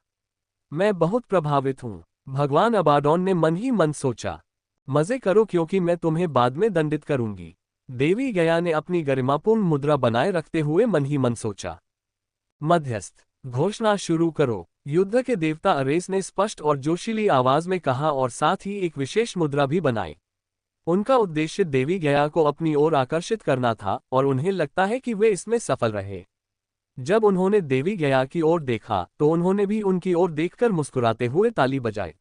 मैं बहुत प्रभावित हूँ, भगवान अबाडोन ने मन ही मन सोचा। मजे करो, क्योंकि मैं तुम्हें बाद में दंडित करूंगी। देवी गया ने अपनी गरिमापूर्ण मुद्रा बनाए रखते हुए मन ही मन सोचा। मध्यस्थ, घोषणा शुरू करो, युद्ध के देवता अरेस ने स्पष्ट और जोशीली आवाज में कहा, और साथ ही एक विशेष मुद्रा भी बनाई। उनका उद्देश्य देवी गया को अपनी ओर आकर्षित करना था, और उन्हें लगता है कि वे इसमें सफल रहे। जब उन्होंने देवी गया की ओर देखा, तो उन्होंने भी उनकी ओर देखकर मुस्कुराते हुए ताली बजाई।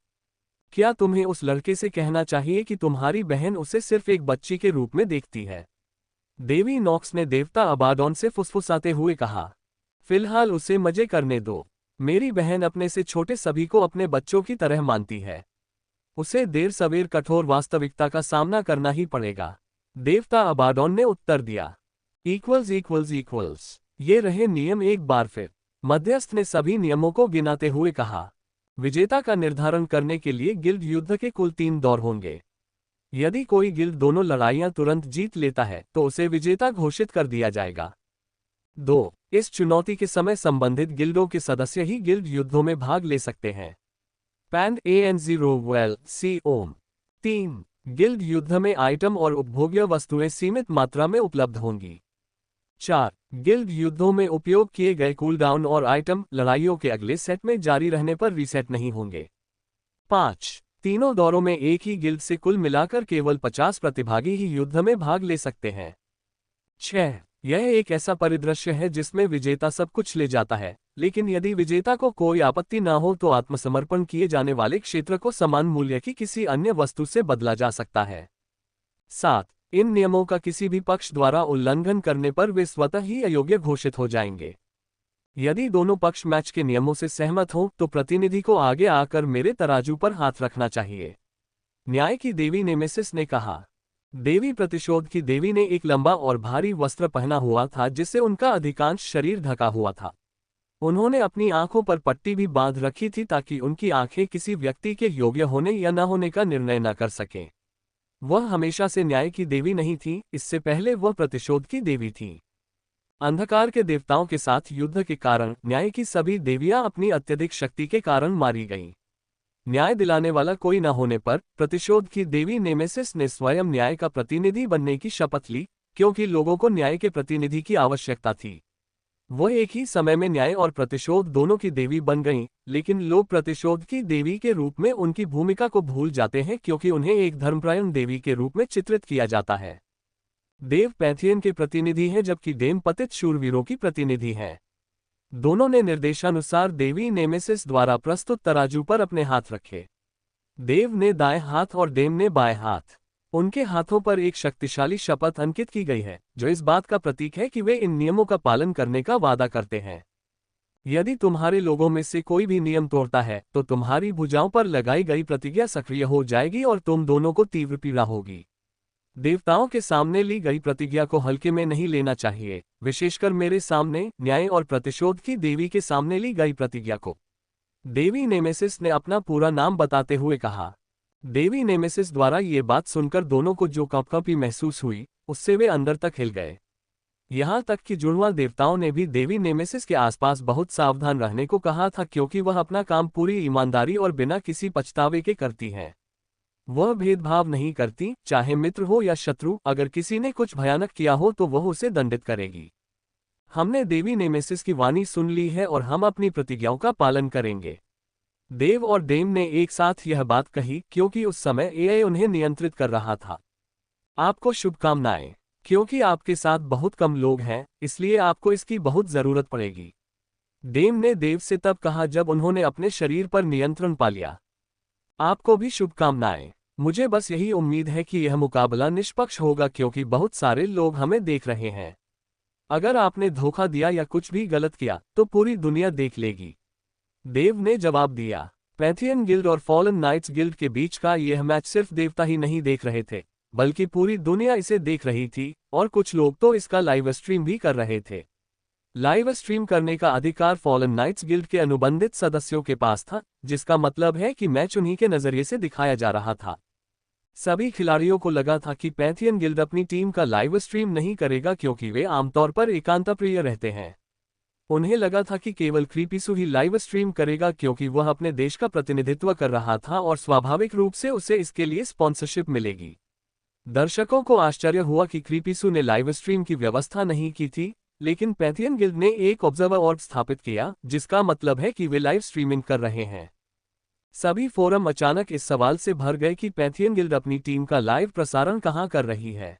क्या तुम्हें उस लड़के से कहना चाहिए कि तुम्हारी बहन उसे सिर्फ एक बच्ची के रूप में देखती है? देवी नॉक्स ने देवता अबाडोन से फुसफुसाते हुए कहा। फिलहाल उसे मजे करने दो। मेरी बहन अपने से छोटे सभी को अपने बच्चों की तरह मानती है। उसे देर सवेर कठोर वास्तविकता का सामना करना ही पड़ेगा। देवता अबाडोन ने उत्तर दिया। इक्वल्स ये रहे नियम एक बार फिर। मध्यस्थ ने सभी नियमों को गिनाते हुए कहा। विजेता का निर्धारण करने के लिए गिल्ड युद्ध के कुल 3 दौर होंगे। यदि कोई गिल्ड दोनों लड़ाइयां तुरंत जीत लेता है, तो उसे विजेता घोषित कर दिया जाएगा। 2. इस चुनौती के समय संबंधित गिल्डों के सदस्य ही गिल्ड युद्धों में भाग ले सकते हैं। पैन AN0 सी ओम। 3. गिल्ड युद्ध में आइटम और उपभोग्य वस्तुएं सीमित मात्रा में उपलब्ध होंगी। 4. गिल्ड युद्धों में उपयोग किए गए कूलडाउन और आइटम लड़ाइयों के अगले सेट में जारी रहने पर रीसेट नहीं होंगे। 5. तीनों दौरों में एक ही गिल्ड से कुल मिलाकर केवल 50 प्रतिभागी ही युद्ध में भाग ले सकते हैं। 6. यह एक ऐसा परिदृश्य है जिसमें विजेता सब कुछ ले जाता है, लेकिन यदि विजेता को कोई आपत्ति न हो तो आत्मसमर्पण किए जाने वाले क्षेत्र को समान मूल्य की किसी अन्य वस्तु से बदला जा सकता है। 7. इन नियमों का किसी भी पक्ष द्वारा उल्लंघन करने पर वे स्वतः ही अयोग्य घोषित हो जाएंगे। यदि दोनों पक्ष मैच के नियमों से सहमत हों, तो प्रतिनिधि को आगे आकर मेरे तराजू पर हाथ रखना चाहिए। न्याय की देवी नेमेसिस ने कहा। देवी प्रतिशोध की देवी ने एक लंबा और भारी वस्त्र पहना हुआ था, जिससे उनका अधिकांश शरीर ढका हुआ था। उन्होंने अपनी आंखों पर पट्टी भी बांध रखी थी, ताकि उनकी आंखें किसी व्यक्ति के योग्य होने या न होने का निर्णय न कर सकें। वह हमेशा से न्याय की देवी नहीं थी, इससे पहले वह प्रतिशोध की देवी थी। अंधकार के देवताओं के साथ युद्ध के कारण न्याय की सभी देवियां अपनी अत्यधिक शक्ति के कारण मारी गईं। न्याय दिलाने वाला कोई न होने पर प्रतिशोध की देवी नेमेसिस ने स्वयं न्याय का प्रतिनिधि बनने की शपथ ली, क्योंकि लोगों को न्याय के प्रतिनिधि की आवश्यकता थी। वह एक ही समय में न्याय और प्रतिशोध दोनों की देवी बन गईं, लेकिन लोग प्रतिशोध की देवी के रूप में उनकी भूमिका को भूल जाते हैं क्योंकि उन्हें एक धर्मपरायण देवी के रूप में चित्रित किया जाता है। देव पैंथियन के प्रतिनिधि हैं जबकि डेम पतित शूरवीरों की प्रतिनिधि हैं। दोनों ने निर्देशानुसार देवी नेमेसिस द्वारा प्रस्तुत तराजू पर अपने हाथ रखे। देव ने दाएं हाथ और डेम ने बाएं हाथ। उनके हाथों पर एक शक्तिशाली शपथ अंकित की गई है, जो इस बात का प्रतीक है कि वे इन नियमों का पालन करने का वादा करते हैं। यदि तुम्हारे लोगों में से कोई भी नियम तोड़ता है, तो तुम्हारी भुजाओं पर लगाई गई प्रतिज्ञा सक्रिय हो जाएगी और तुम दोनों को तीव्र पीड़ा होगी। देवताओं के सामने ली गई प्रतिज्ञा को हल्के में नहीं लेना चाहिए, विशेषकर मेरे सामने न्याय और प्रतिशोध की देवी के सामने ली गई प्रतिज्ञा को। देवी नेमेसिस ने अपना पूरा नाम बताते हुए कहा। देवी नेमेसिस द्वारा ये बात सुनकर दोनों को जो कंपकंपी महसूस हुई, उससे वे अंदर तक हिल गए। यहाँ तक कि जुड़वा देवताओं ने भी देवी नेमेसिस के आसपास बहुत सावधान रहने को कहा था क्योंकि वह अपना काम पूरी ईमानदारी और बिना किसी पछतावे के करती हैं। वह भेदभाव नहीं करती, चाहे मित्र हो या शत्रु। अगर किसी ने कुछ भयानक किया हो तो वह उसे दंडित करेगी। हमने देवी नेमेसिस की वाणी सुन ली है और हम अपनी प्रतिज्ञाओं का पालन करेंगे। देव और डेम ने एक साथ यह बात कही क्योंकि उस समय एआई उन्हें नियंत्रित कर रहा था। आपको शुभकामनाएं। क्योंकि आपके साथ बहुत कम लोग हैं, इसलिए आपको इसकी बहुत जरूरत पड़ेगी। डेम ने देव से तब कहा जब उन्होंने अपने शरीर पर नियंत्रण पा लिया। आपको भी शुभकामनाएं। मुझे बस यही उम्मीद है कि यह मुकाबला निष्पक्ष होगा क्योंकि बहुत सारे लोग हमें देख रहे हैं। अगर आपने धोखा दिया या कुछ भी गलत किया तो पूरी दुनिया देख लेगी। देव ने जवाब दिया। पैंथियन गिल्ड और फॉलन नाइट्स गिल्ड के बीच का यह मैच सिर्फ देवता ही नहीं देख रहे थे, बल्कि पूरी दुनिया इसे देख रही थी और कुछ लोग तो इसका लाइव स्ट्रीम भी कर रहे थे। लाइव स्ट्रीम करने का अधिकार फॉलन नाइट्स गिल्ड के अनुबंधित सदस्यों के पास था, जिसका मतलब है कि मैच उन्हीं के नजरिए से दिखाया जा रहा था। सभी खिलाड़ियों को लगा था कि पैंथियन गिल्ड अपनी टीम का लाइव स्ट्रीम नहीं करेगा क्योंकि वे आमतौर पर एकांतप्रिय रहते हैं। उन्हें लगा था कि केवल क्रीपिसू ही लाइव स्ट्रीम करेगा क्योंकि वह अपने देश का प्रतिनिधित्व कर रहा था और स्वाभाविक रूप से उसे इसके लिए स्पॉन्सरशिप मिलेगी। दर्शकों को आश्चर्य हुआ कि क्रीपिसू ने लाइव स्ट्रीम की व्यवस्था नहीं की थी, लेकिन पैंथियन गिल्ड ने एक ऑब्जर्वर ऑर्ब स्थापित किया, जिसका मतलब है कि वे लाइव स्ट्रीमिंग कर रहे हैं। सभी फोरम अचानक इस सवाल से भर गए कि पैंथियन गिल्ड अपनी टीम का लाइव प्रसारण कहां कर रही है।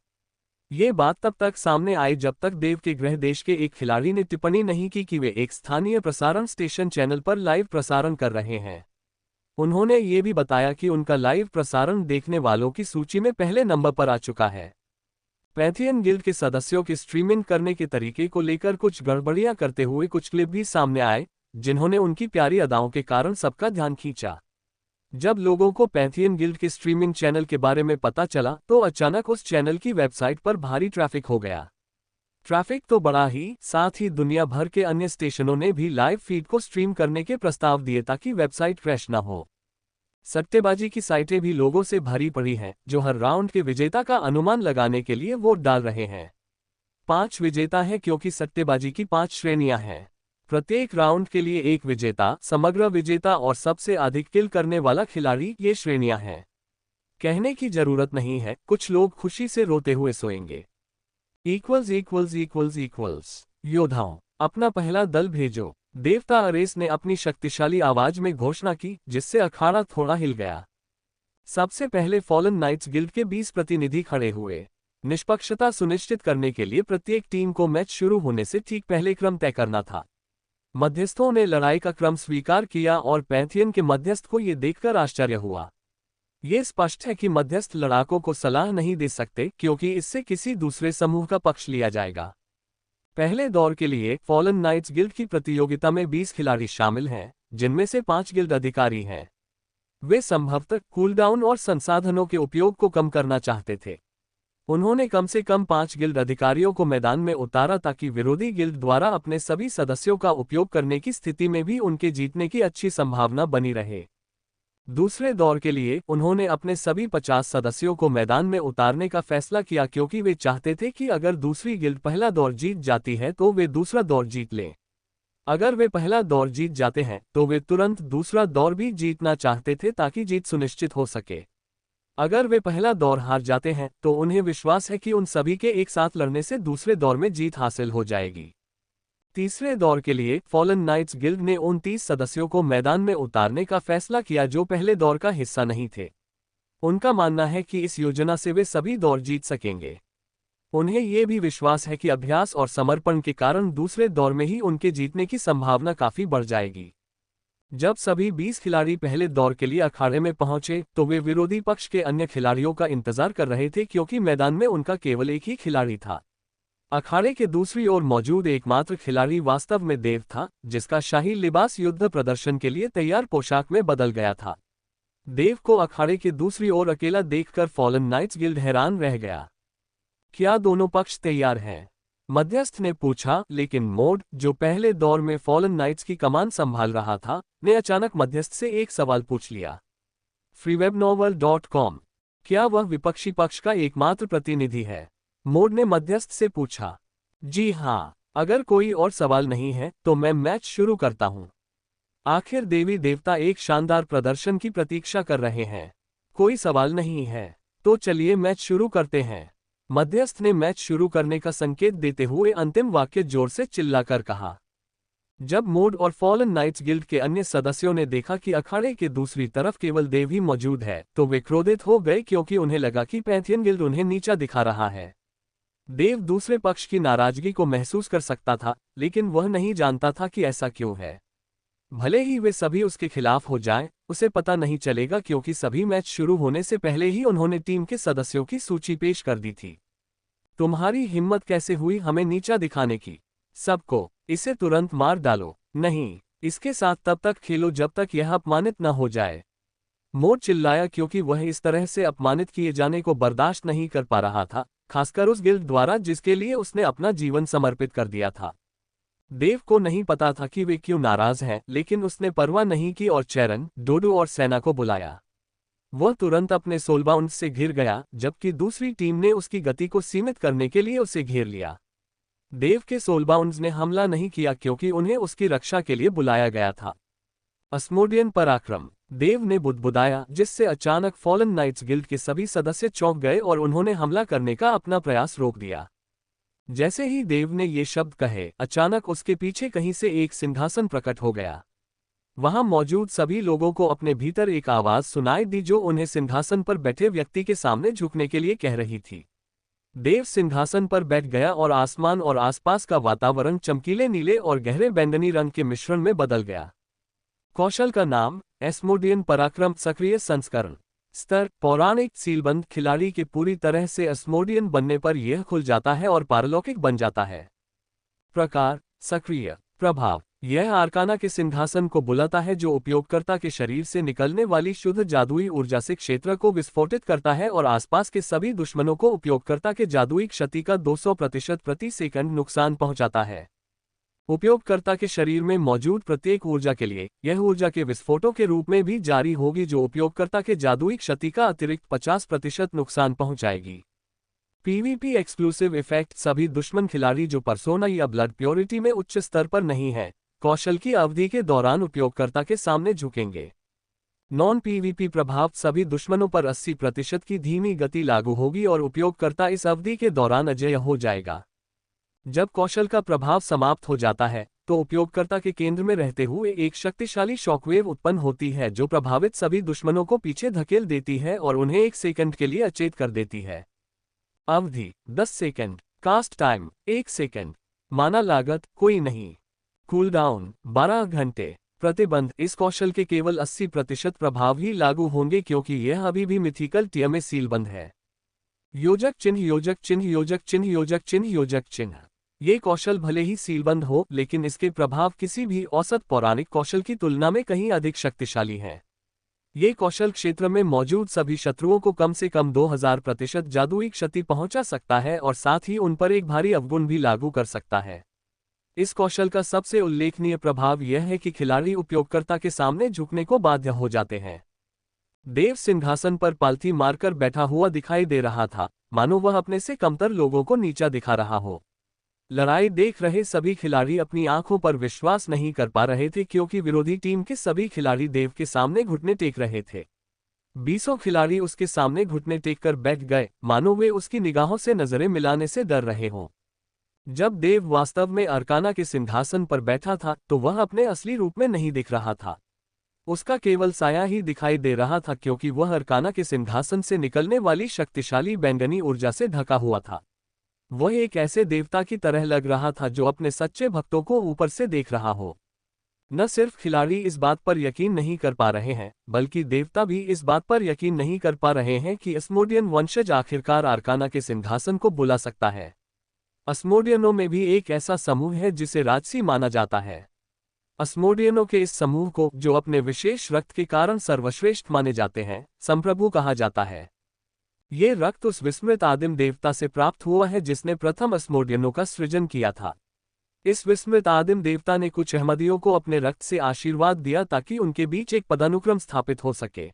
ये बात तब तक सामने आई जब तक देव के गृह देश के एक खिलाड़ी ने टिप्पणी नहीं की कि वे एक स्थानीय प्रसारण स्टेशन चैनल पर लाइव प्रसारण कर रहे हैं। उन्होंने ये भी बताया कि उनका लाइव प्रसारण देखने वालों की सूची में पहले नंबर पर आ चुका है। पैंथियन गिल्ड के सदस्यों के स्ट्रीमिंग करने के तरीके को लेकर कुछ गड़बड़ियां करते हुए कुछ क्लिप भी सामने आए, जिन्होंने उनकी प्यारी अदाओं के कारण सबका ध्यान खींचा। जब लोगों को पैंथियन गिल्ड के स्ट्रीमिंग चैनल के बारे में पता चला तो अचानक उस चैनल की वेबसाइट पर भारी ट्रैफिक हो गया। ट्रैफिक तो बढ़ा ही, साथ ही दुनिया भर के अन्य स्टेशनों ने भी लाइव फीड को स्ट्रीम करने के प्रस्ताव दिए ताकि वेबसाइट क्रैश न हो। सट्टेबाजी की साइटें भी लोगों से भरी पड़ी हैं, जो हर राउंड के विजेता का अनुमान लगाने के लिए वोट डाल रहे हैं। 5 विजेता हैं क्योंकि सट्टेबाजी की 5 श्रेणियां हैं। प्रत्येक राउंड के लिए एक विजेता, समग्र विजेता और सबसे अधिक किल करने वाला खिलाड़ी, ये श्रेणियां हैं। कहने की जरूरत नहीं है, कुछ लोग खुशी से रोते हुए सोएंगे। योद्धाओं, अपना पहला दल भेजो। देवता अरेस ने अपनी शक्तिशाली आवाज में घोषणा की, जिससे अखाड़ा थोड़ा हिल गया। सबसे पहले फॉलन नाइट्स गिल्ड के 20 प्रतिनिधि खड़े हुए। निष्पक्षता सुनिश्चित करने के लिए प्रत्येक टीम को मैच शुरू होने से ठीक पहले क्रम तय करना था। मध्यस्थों ने लड़ाई का क्रम स्वीकार किया और पैंथियन के मध्यस्थ को यह देखकर आश्चर्य हुआ। ये स्पष्ट है कि मध्यस्थ लड़ाकों को सलाह नहीं दे सकते क्योंकि इससे किसी दूसरे समूह का पक्ष लिया जाएगा। पहले दौर के लिए फॉलन नाइट्स गिल्ड की प्रतियोगिता में 20 खिलाड़ी शामिल हैं, जिनमें से 5 गिल्ड अधिकारी हैं। वे संभवतः कूलडाउन और संसाधनों के उपयोग को कम करना चाहते थे। उन्होंने कम से कम 5 गिल्ड अधिकारियों को मैदान में उतारा ताकि विरोधी गिल्ड द्वारा अपने सभी सदस्यों का उपयोग करने की स्थिति में भी उनके जीतने की अच्छी संभावना बनी रहे। दूसरे दौर के लिए उन्होंने अपने सभी 50 सदस्यों को मैदान में उतारने का फैसला किया क्योंकि वे चाहते थे कि अगर दूसरी गिल्ड पहला दौर जीत जाती है तो वे दूसरा दौर जीत लें। अगर वे पहला दौर जीत जाते हैं तो वे तुरंत दूसरा दौर भी जीतना चाहते थे ताकि जीत सुनिश्चित हो सके। अगर वे पहला दौर हार जाते हैं तो उन्हें विश्वास है कि उन सभी के एक साथ लड़ने से दूसरे दौर में जीत हासिल हो जाएगी। तीसरे दौर के लिए फॉलन नाइट्स गिल्ड ने उन 30 सदस्यों को मैदान में उतारने का फैसला किया जो पहले दौर का हिस्सा नहीं थे। उनका मानना है कि इस योजना से वे सभी दौर जीत सकेंगे। उन्हें यह भी विश्वास है कि अभ्यास और समर्पण के कारण दूसरे दौर में ही उनके जीतने की संभावना काफी बढ़ जाएगी। जब सभी 20 खिलाड़ी पहले दौर के लिए अखाड़े में पहुंचे तो वे विरोधी पक्ष के अन्य खिलाड़ियों का इंतजार कर रहे थे, क्योंकि मैदान में उनका केवल एक ही खिलाड़ी था। अखाड़े के दूसरी ओर मौजूद एकमात्र खिलाड़ी वास्तव में देव था, जिसका शाही लिबास युद्ध प्रदर्शन के लिए तैयार पोशाक में बदल गया था। देव को अखाड़े के दूसरी ओर अकेला देखकर फॉलन नाइट्स गिल्ड हैरान रह गया। क्या दोनों पक्ष तैयार हैं? मध्यस्थ ने पूछा, लेकिन मोड, जो पहले दौर में फॉलन नाइट्स की कमान संभाल रहा था, ने अचानक मध्यस्थ से एक सवाल पूछ लिया। freewebnovel.com। क्या वह विपक्षी पक्ष का एकमात्र प्रतिनिधि है? मोड ने मध्यस्थ से पूछा। जी हाँ, अगर कोई और सवाल नहीं है तो मैं मैच शुरू करता हूँ। आखिर देवी देवता एक शानदार प्रदर्शन की प्रतीक्षा कर रहे हैं। कोई सवाल नहीं है तो चलिए मैच शुरू करते हैं। मध्यस्थ ने मैच शुरू करने का संकेत देते हुए अंतिम वाक्य जोर से चिल्लाकर कहा। जब मोड और फॉलन नाइट्स गिल्ड के अन्य सदस्यों ने देखा कि अखाड़े के दूसरी तरफ केवल देव ही मौजूद है तो वे क्रोधित हो गए, क्योंकि उन्हें लगा कि पैंथियन गिल्ड उन्हें नीचा दिखा रहा है। देव दूसरे पक्ष की नाराजगी को महसूस कर सकता था, लेकिन वह नहीं जानता था कि ऐसा क्यों है। भले ही वे सभी उसके खिलाफ हो जाएं, उसे पता नहीं चलेगा, क्योंकि सभी मैच शुरू होने से पहले ही उन्होंने टीम के सदस्यों की सूची पेश कर दी थी। तुम्हारी हिम्मत कैसे हुई हमें नीचा दिखाने की? सबको इसे तुरंत मार डालो। नहीं, इसके साथ तब तक खेलो जब तक यह अपमानित न हो जाए। मोड चिल्लाया, क्योंकि वह इस तरह से अपमानित किए जाने को बर्दाश्त नहीं कर पा रहा था, खासकर उस गिल्ड द्वारा जिसके लिए उसने अपना जीवन समर्पित कर दिया था। देव को नहीं पता था कि वे क्यों नाराज हैं, लेकिन उसने परवाह नहीं की और चैरन, डोडो और सेना को बुलाया। वह तुरंत अपने सोलबाउंड से घिर गया, जबकि दूसरी टीम ने उसकी गति को सीमित करने के लिए उसे घेर लिया। देव के सोलबाउंड्स ने हमला नहीं किया, क्योंकि उन्हें उसकी रक्षा के लिए बुलाया गया था। अस्मोडियन पराक्रम, देव ने बुदबुदाया, जिससे अचानक फॉलन नाइट्स गिल्ड के सभी सदस्य चौंक गए और उन्होंने हमला करने का अपना प्रयास रोक दिया। जैसे ही देव ने ये शब्द कहे, अचानक उसके पीछे कहीं से एक सिंहासन प्रकट हो गया। वहां मौजूद सभी लोगों को अपने भीतर एक आवाज सुनाई दी जो उन्हें सिंहासन पर बैठे व्यक्ति के सामने झुकने के लिए कह रही थी। देव सिंहासन पर बैठ गया और आसमान और आसपास का वातावरण चमकीले नीले और गहरे बैंगनी रंग के मिश्रण में बदल गया। कौशल का नाम, एस्मोडियन पराक्रम सक्रिय संस्करण। स्तर, पौराणिक सीलबंद। खिलाड़ी के पूरी तरह से एस्मोडियन बनने पर यह खुल जाता है और पारलौकिक बन जाता है। प्रकार, सक्रिय। प्रभाव, यह आर्काना के सिंहासन को बुलाता है, जो उपयोगकर्ता के शरीर से निकलने वाली शुद्ध जादुई ऊर्जा से क्षेत्र को विस्फोटित करता है और आसपास के सभी दुश्मनों को उपयोगकर्ता के जादुई क्षति का 200% प्रति सेकंड नुकसान पहुंचाता है। उपयोगकर्ता के शरीर में मौजूद प्रत्येक ऊर्जा के लिए यह ऊर्जा के विस्फोटों के रूप में भी जारी होगी, जो उपयोगकर्ता के जादुई क्षति का अतिरिक्त 50% नुकसान पहुंचाएगी। पीवीपी एक्सक्लूसिव इफेक्ट, सभी दुश्मन खिलाड़ी जो पर्सोना या ब्लड प्योरिटी में उच्च स्तर पर नहीं है, कौशल की अवधि के दौरान उपयोगकर्ता के सामने झुकेंगे। नॉन पीवीपी प्रभाव, सभी दुश्मनों पर 80% की धीमी गति लागू होगी और उपयोगकर्ता इस अवधि के दौरान अजेय हो जाएगा। जब कौशल का प्रभाव समाप्त हो जाता है तो उपयोगकर्ता के केंद्र में रहते हुए एक शक्तिशाली शॉकवेव उत्पन्न होती है, जो प्रभावित सभी दुश्मनों को पीछे धकेल देती है और उन्हें 1 सेकंड के लिए अचेत कर देती है। अवधि 10 सेकंड। Cast time 1 second. माना लागत कोई नहीं। कूलडाउन 12 घंटे। प्रतिबंध, इस कौशल के केवल 80% प्रभाव ही लागू होंगे, क्योंकि यह अभी भी मिथिकल टियर में सीलबंद है। योजक चिन्ह, योजक चिन्ह, योजक चिन्ह, योजक चिन्ह, योजक चिन्ह। ये कौशल भले ही सीलबंद हो, लेकिन इसके प्रभाव किसी भी औसत पौराणिक कौशल की तुलना में कहीं अधिक शक्तिशाली हैं। ये कौशल क्षेत्र में मौजूद सभी शत्रुओं को कम से कम 2000% जादुई क्षति पहुंचा सकता है और साथ ही उन पर एक भारी अवगुण भी लागू कर सकता है। इस कौशल का सबसे उल्लेखनीय प्रभाव यह है कि खिलाड़ी उपयोगकर्ता के सामने झुकने को बाध्य हो जाते हैं। देव सिंहासन पर पालथी मारकर बैठा हुआ दिखाई दे रहा था, मानो वह अपने से कमतर लोगों को नीचा दिखा रहा हो। लड़ाई देख रहे सभी खिलाड़ी अपनी आंखों पर विश्वास नहीं कर पा रहे थे, क्योंकि विरोधी टीम के सभी खिलाड़ी देव के सामने घुटने टेक रहे थे। 20 खिलाड़ी उसके सामने घुटने टेक कर बैठ गए, मानो वे उसकी निगाहों से नजरें मिलाने से डर रहे हों। जब देव वास्तव में अर्काना के सिंहासन पर बैठा था तो वह अपने असली रूप में नहीं दिख रहा था। उसका केवल साया ही दिखाई दे रहा था, क्योंकि वह अर्काना के सिंहासन से निकलने वाली शक्तिशाली बैंगनी ऊर्जा से ढका हुआ था। वह एक ऐसे देवता की तरह लग रहा था जो अपने सच्चे भक्तों को ऊपर से देख रहा हो। न सिर्फ खिलाड़ी इस बात पर यकीन नहीं कर पा रहे हैं, बल्कि देवता भी इस बात पर यकीन नहीं कर पा रहे हैं कि अस्मोडियन वंशज आखिरकार अर्काना के सिंहासन को बुला सकता है। अस्मोडियनों में भी एक ऐसा समूह है जिसे राजसी माना जाता है। अस्मोडियनों के इस समूह को, जो अपने विशेष रक्त के कारण सर्वश्रेष्ठ माने जाते हैं, संप्रभु कहा जाता है। ये रक्त उस विस्मृत आदिम देवता से प्राप्त हुआ है जिसने प्रथम अस्मोडियनों का सृजन किया था। इस विस्मृत आदिम देवता ने कुछ अहमदियों को अपने रक्त से आशीर्वाद दिया ताकि उनके बीच एक पदानुक्रम स्थापित हो सके।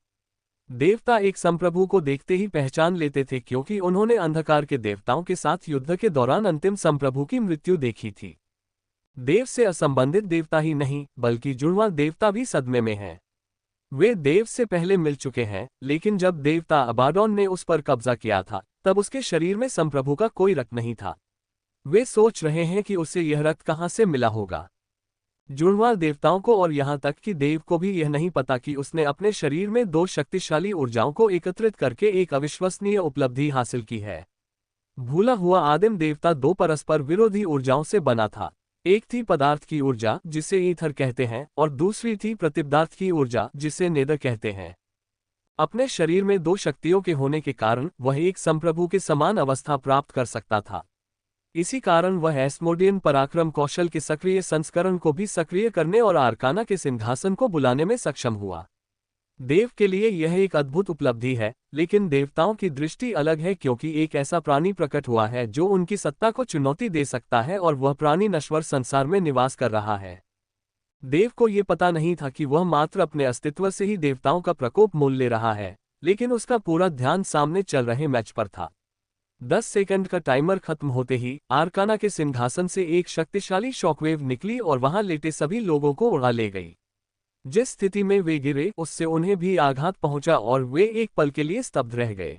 देवता एक संप्रभु को देखते ही पहचान लेते थे, क्योंकि उन्होंने अंधकार के देवताओं के साथ युद्ध के दौरान अंतिम संप्रभु की मृत्यु देखी थी। देव से असंबंधित देवता ही नहीं, बल्कि जुड़वा देवता भी सदमे में हैं। वे देव से पहले मिल चुके हैं, लेकिन जब देवता अबाडोन ने उस पर कब्जा किया था तब उसके शरीर में संप्रभु का कोई रक्त नहीं था। वे सोच रहे हैं कि उसे यह रक्त कहां से मिला होगा। जुड़वा देवताओं को और यहां तक कि देव को भी यह नहीं पता कि उसने अपने शरीर में दो शक्तिशाली ऊर्जाओं को एकत्रित करके एक अविश्वसनीय उपलब्धि हासिल की है। भूला हुआ आदिम देवता दो परस्पर विरोधी ऊर्जाओं से बना था। एक थी पदार्थ की ऊर्जा, जिसे ईथर कहते हैं, और दूसरी थी प्रतिपदार्थ की ऊर्जा, जिसे नेदर कहते हैं। अपने शरीर में दो शक्तियों के होने के कारण वह एक संप्रभु के समान अवस्था प्राप्त कर सकता था। इसी कारण वह एस्मोडियन पराक्रम कौशल के सक्रिय संस्करण को भी सक्रिय करने और अर्काना के सिंहासन को बुलाने में सक्षम हुआ। देव के लिए यह एक अद्भुत उपलब्धि है, लेकिन देवताओं की दृष्टि अलग है, क्योंकि एक ऐसा प्राणी प्रकट हुआ है जो उनकी सत्ता को चुनौती दे सकता है, और वह प्राणी नश्वर संसार में निवास कर रहा है। देव को ये पता नहीं था कि वह मात्र अपने अस्तित्व से ही देवताओं का प्रकोप मोल ले रहा है, लेकिन उसका पूरा ध्यान सामने चल रहे मैच पर था। 10 सेकंड का टाइमर खत्म होते ही अर्काना के सिंहासन से एक शक्तिशाली शॉकवेव निकली और वहां लेटे सभी लोगों को उड़ा ले गई। जिस स्थिति में वे गिरे उससे उन्हें भी आघात पहुंचा और वे एक पल के लिए स्तब्ध रह गए।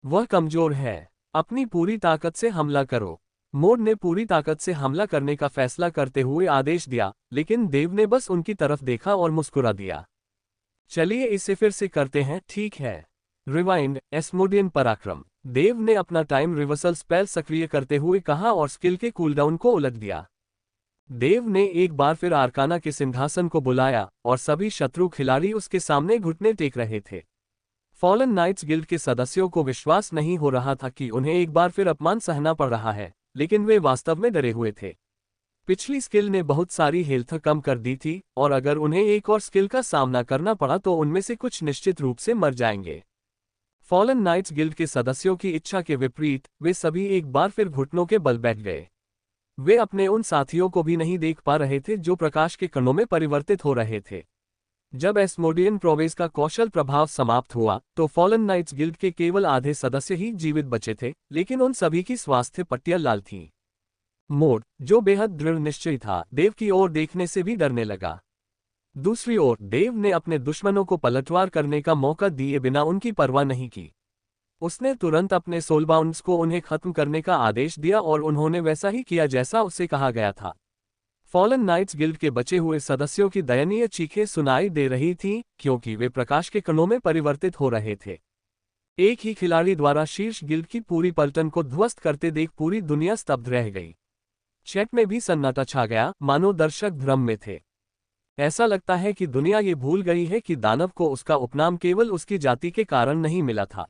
वह कमजोर है, अपनी पूरी ताकत से हमला करो। मोड ने पूरी ताकत से हमला करने का फैसला करते हुए आदेश दिया, लेकिन देव ने बस उनकी तरफ देखा और मुस्कुरा दिया। चलिए इसे फिर से करते हैं, ठीक है। रिवाइंड, एस्मोडियन पराक्रम। देव ने अपना टाइम रिवर्सल स्पेल सक्रिय करते हुए कहा और स्किल के कूलडाउन को उलट दिया। देव ने एक बार फिर अर्काना के सिंहासन को बुलाया और सभी शत्रु खिलाड़ी उसके सामने घुटने टेक रहे थे। फॉलन नाइट्स गिल्ड के सदस्यों को विश्वास नहीं हो रहा था कि उन्हें एक बार फिर अपमान सहना पड़ रहा है, लेकिन वे वास्तव में डरे हुए थे। पिछली स्किल ने बहुत सारी हेल्थ कम कर दी थी, और अगर उन्हें एक और स्किल का सामना करना पड़ा तो उनमें से कुछ निश्चित रूप से मर जाएंगे। फॉलन नाइट्स गिल्ड के सदस्यों की इच्छा के विपरीत वे सभी एक बार फिर घुटनों के बल बैठ गए। वे अपने उन साथियों को भी नहीं देख पा रहे थे जो प्रकाश के कणों में परिवर्तित हो रहे थे। जब एस्मोडियन प्रोवेस का कौशल प्रभाव समाप्त हुआ तो फॉलन नाइट्स गिल्ड के केवल आधे सदस्य ही जीवित बचे थे, लेकिन उन सभी की स्वास्थ्य पट्टियां लाल थीं। मोड, जो बेहद दृढ़ निश्चयी था, देव की ओर देखने से भी डरने लगा। दूसरी ओर देव ने अपने दुश्मनों को पलटवार करने का मौका दिए बिना उनकी परवाह नहीं की। उसने तुरंत अपने सोलबाउंड्स को उन्हें खत्म करने का आदेश दिया और उन्होंने वैसा ही किया जैसा उसे कहा गया था। फॉलन नाइट्स गिल्ड के बचे हुए सदस्यों की दयनीय चीखें सुनाई दे रही थीं, क्योंकि वे प्रकाश के कणों में परिवर्तित हो रहे थे। एक ही खिलाड़ी द्वारा शीर्ष गिल्ड की पूरी पलटन को ध्वस्त करते देख पूरी दुनिया स्तब्ध रह गई। चैट में भी सन्नाटा छा गया, मानो दर्शक भ्रम में थे। ऐसा लगता है कि दुनिया ये भूल गई है कि दानव को उसका उपनाम केवल उसकी जाति के कारण नहीं मिला था।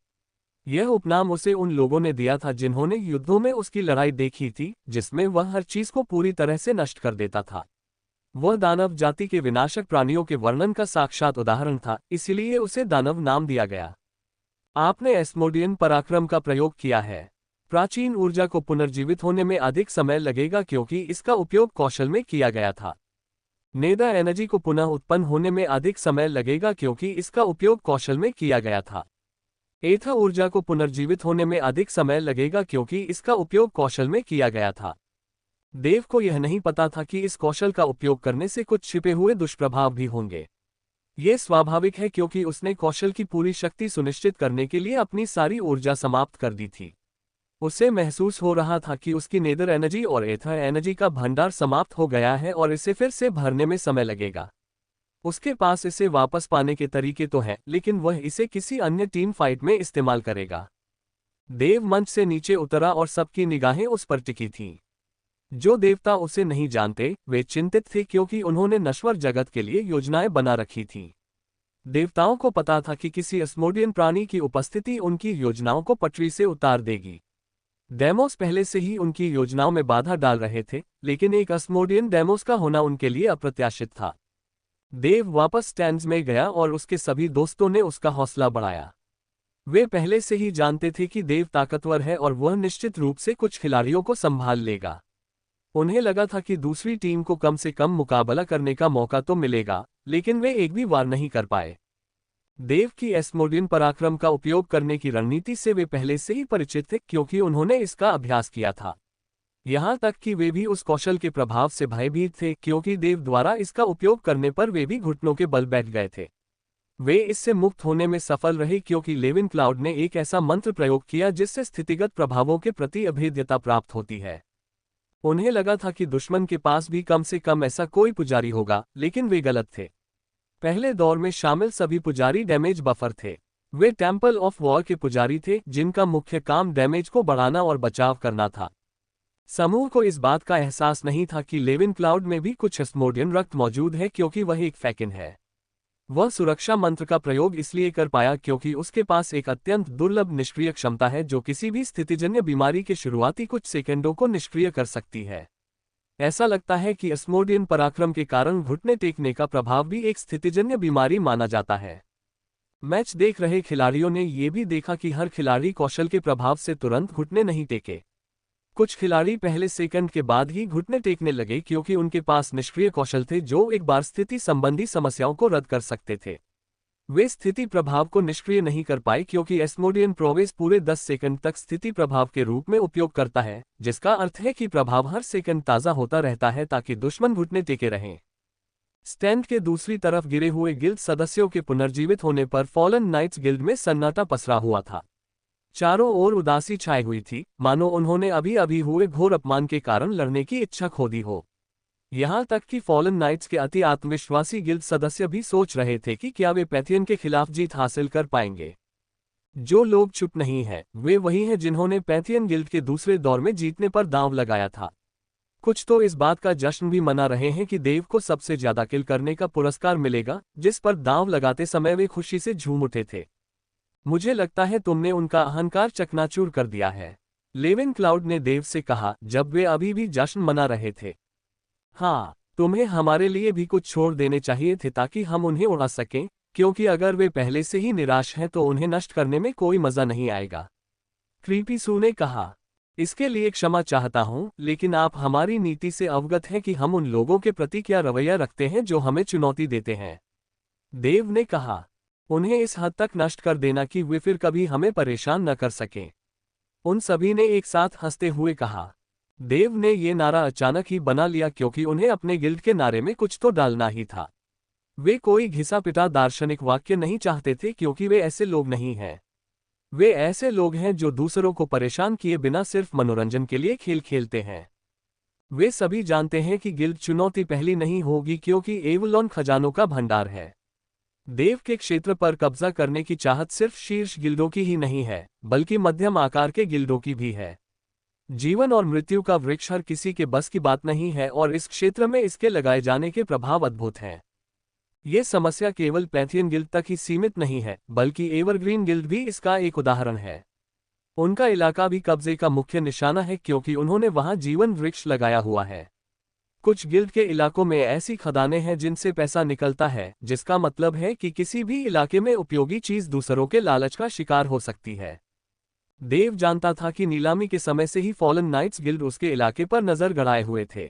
यह उपनाम उसे उन लोगों ने दिया था जिन्होंने युद्धों में उसकी लड़ाई देखी थी, जिसमें वह हर चीज को पूरी तरह से नष्ट कर देता था। वह दानव जाति के विनाशक प्राणियों के वर्णन का साक्षात उदाहरण था, इसलिए उसे दानव नाम दिया गया। आपने एस्मोडियन पराक्रम का प्रयोग किया है। प्राचीन ऊर्जा को पुनर्जीवित होने में अधिक समय लगेगा क्योंकि इसका उपयोग कौशल में किया गया था। नेदा एनर्जी को पुनः उत्पन्न होने में अधिक समय लगेगा क्योंकि इसका उपयोग कौशल में किया गया था। एथा ऊर्जा को पुनर्जीवित होने में अधिक समय लगेगा क्योंकि इसका उपयोग कौशल में किया गया था। देव को यह नहीं पता था कि इस कौशल का उपयोग करने से कुछ छिपे हुए दुष्प्रभाव भी होंगे। यह स्वाभाविक है क्योंकि उसने कौशल की पूरी शक्ति सुनिश्चित करने के लिए अपनी सारी ऊर्जा समाप्त कर दी थी। उसे महसूस हो रहा था कि उसकी नेदर एनर्जी और एथर एनर्जी का भंडार समाप्त हो गया है और इसे फिर से भरने में समय लगेगा। उसके पास इसे वापस पाने के तरीके तो हैं, लेकिन वह इसे किसी अन्य टीम फाइट में इस्तेमाल करेगा। देव मंच से नीचे उतरा और सबकी निगाहें उस पर टिकी थीं। जो देवता उसे नहीं जानते वे चिंतित थे क्योंकि उन्होंने नश्वर जगत के लिए योजनाएं बना रखी थीं। देवताओं को पता था कि किसी अस्मोडियन प्राणी की उपस्थिति उनकी योजनाओं को पटरी से उतार देगी। डेमोस पहले से ही उनकी योजनाओं में बाधा डाल रहे थे, लेकिन एक अस्मोडियन डेमोस का होना उनके लिए अप्रत्याशित था। देव वापस स्टैंड्स में गया और उसके सभी दोस्तों ने उसका हौसला बढ़ाया। वे पहले से ही जानते थे कि देव ताकतवर है और वह निश्चित रूप से कुछ खिलाड़ियों को संभाल लेगा। उन्हें लगा था कि दूसरी टीम को कम से कम मुकाबला करने का मौका तो मिलेगा, लेकिन वे एक भी वार नहीं कर पाए। देव की एस्मोडियन पराक्रम का उपयोग करने की रणनीति से वे पहले से ही परिचित थे क्योंकि उन्होंने इसका अभ्यास किया था। यहाँ तक कि वे भी उस कौशल के प्रभाव से भयभीत थे क्योंकि देव द्वारा इसका उपयोग करने पर वे भी घुटनों के बल बैठ गए थे। वे इससे मुक्त होने में सफल रहे क्योंकि लेविन क्लाउड ने एक ऐसा मंत्र प्रयोग किया जिससे स्थितिगत प्रभावों के प्रति अभेद्यता प्राप्त होती है। उन्हें लगा था कि दुश्मन के पास भी कम से कम ऐसा कोई पुजारी होगा, लेकिन वे गलत थे। पहले दौर में शामिल सभी पुजारी डैमेज बफर थे। वे टेम्पल ऑफ वॉर के पुजारी थे जिनका मुख्य काम डैमेज को बढ़ाना और बचाव करना था। समूह को इस बात का एहसास नहीं था कि लेविन क्लाउड में भी कुछ अस्मोडियन रक्त मौजूद है क्योंकि वह एक फैकिन है। वह सुरक्षा मंत्र का प्रयोग इसलिए कर पाया क्योंकि उसके पास एक अत्यंत दुर्लभ निष्क्रिय क्षमता है जो किसी भी स्थितिजन्य बीमारी के शुरुआती कुछ सेकंडों को निष्क्रिय कर सकती है। ऐसा लगता है कि अस्मोडियन पराक्रम के कारण घुटने टेकने का प्रभाव भी एक स्थितिजन्य बीमारी माना जाता है। मैच देख रहे खिलाड़ियों ने यह भी देखा कि हर खिलाड़ी कौशल के प्रभाव से तुरंत घुटने नहीं टेके। कुछ खिलाड़ी पहले सेकंड के बाद ही घुटने टेकने लगे क्योंकि उनके पास निष्क्रिय कौशल थे जो एक बार स्थिति संबंधी समस्याओं को रद्द कर सकते थे। वे स्थिति प्रभाव को निष्क्रिय नहीं कर पाए क्योंकि एस्मोडियन प्रोवेस पूरे 10 सेकंड तक स्थिति प्रभाव के रूप में उपयोग करता है, जिसका अर्थ है कि प्रभाव हर सेकंड ताज़ा होता रहता है ताकि दुश्मन घुटने टेके रहें। स्टैंड के दूसरी तरफ गिरे हुए गिल्ड सदस्यों के पुनर्जीवित होने पर फॉलन नाइट्स गिल्ड में सन्नाटा पसरा हुआ था। चारों ओर उदासी छाई हुई थी, मानो उन्होंने अभी अभी हुए घोर अपमान के कारण लड़ने की इच्छा खो दी हो। यहाँ तक कि फॉलन नाइट्स के अति आत्मविश्वासी गिल्ड सदस्य भी सोच रहे थे कि क्या वे पैथियन के खिलाफ जीत हासिल कर पाएंगे। जो लोग चुप नहीं हैं, वे वही हैं जिन्होंने पैथियन गिल्ड के दूसरे दौर में जीतने पर दांव लगाया था। कुछ तो इस बात का जश्न भी मना रहे हैं कि देव को सबसे ज्यादा किल करने का पुरस्कार मिलेगा, जिस पर दांव लगाते समय वे खुशी से झूम उठे थे। मुझे लगता है तुमने उनका अहंकार चकनाचूर कर दिया है, लेविन क्लाउड ने देव से कहा जब वे अभी भी जश्न मना रहे थे। हाँ, तुम्हें हमारे लिए भी कुछ छोड़ देने चाहिए थे ताकि हम उन्हें उड़ा सकें, क्योंकि अगर वे पहले से ही निराश हैं तो उन्हें नष्ट करने में कोई मजा नहीं आएगा। क्रीपी सू ने कहा, इसके लिए क्षमा चाहता हूं, लेकिन आप हमारी नीति से अवगत हैं कि हम उन लोगों के प्रति क्या रवैया रखते हैं जो हमें चुनौती देते हैं। देव ने कहा, उन्हें इस हद तक नष्ट कर देना कि वे फिर कभी हमें परेशान न कर सकें। उन सभी ने एक साथ हंसते हुए कहा। देव ने ये नारा अचानक ही बना लिया क्योंकि उन्हें अपने गिल्ड के नारे में कुछ तो डालना ही था। वे कोई घिसा पिटा दार्शनिक वाक्य नहीं चाहते थे क्योंकि वे ऐसे लोग नहीं हैं। वे ऐसे लोग हैं जो दूसरों को परेशान किए बिना सिर्फ मनोरंजन के लिए खेल खेलते हैं। वे सभी जानते हैं कि गिल्ड चुनौती पहली नहीं होगी क्योंकि एवलॉन खजानों का भंडार है। देव के क्षेत्र पर कब्जा करने की चाहत सिर्फ शीर्ष गिल्डों की ही नहीं है, बल्कि मध्यम आकार के गिल्डों की भी है। जीवन और मृत्यु का वृक्ष हर किसी के बस की बात नहीं है और इस क्षेत्र में इसके लगाए जाने के प्रभाव अद्भुत हैं। ये समस्या केवल पैथियन गिल्ड तक ही सीमित नहीं है, बल्कि एवरग्रीन गिल्ड भी इसका एक उदाहरण है। उनका इलाका भी कब्जे का मुख्य निशाना है क्योंकि उन्होंने वहां जीवन वृक्ष लगाया हुआ है। कुछ गिल्ड के इलाकों में ऐसी खदानें हैं जिनसे पैसा निकलता है, जिसका मतलब है कि किसी भी इलाके में उपयोगी चीज दूसरों के लालच का शिकार हो सकती है। देव जानता था कि नीलामी के समय से ही फॉलन नाइट्स गिल्ड उसके इलाके पर नजर गड़ाए हुए थे।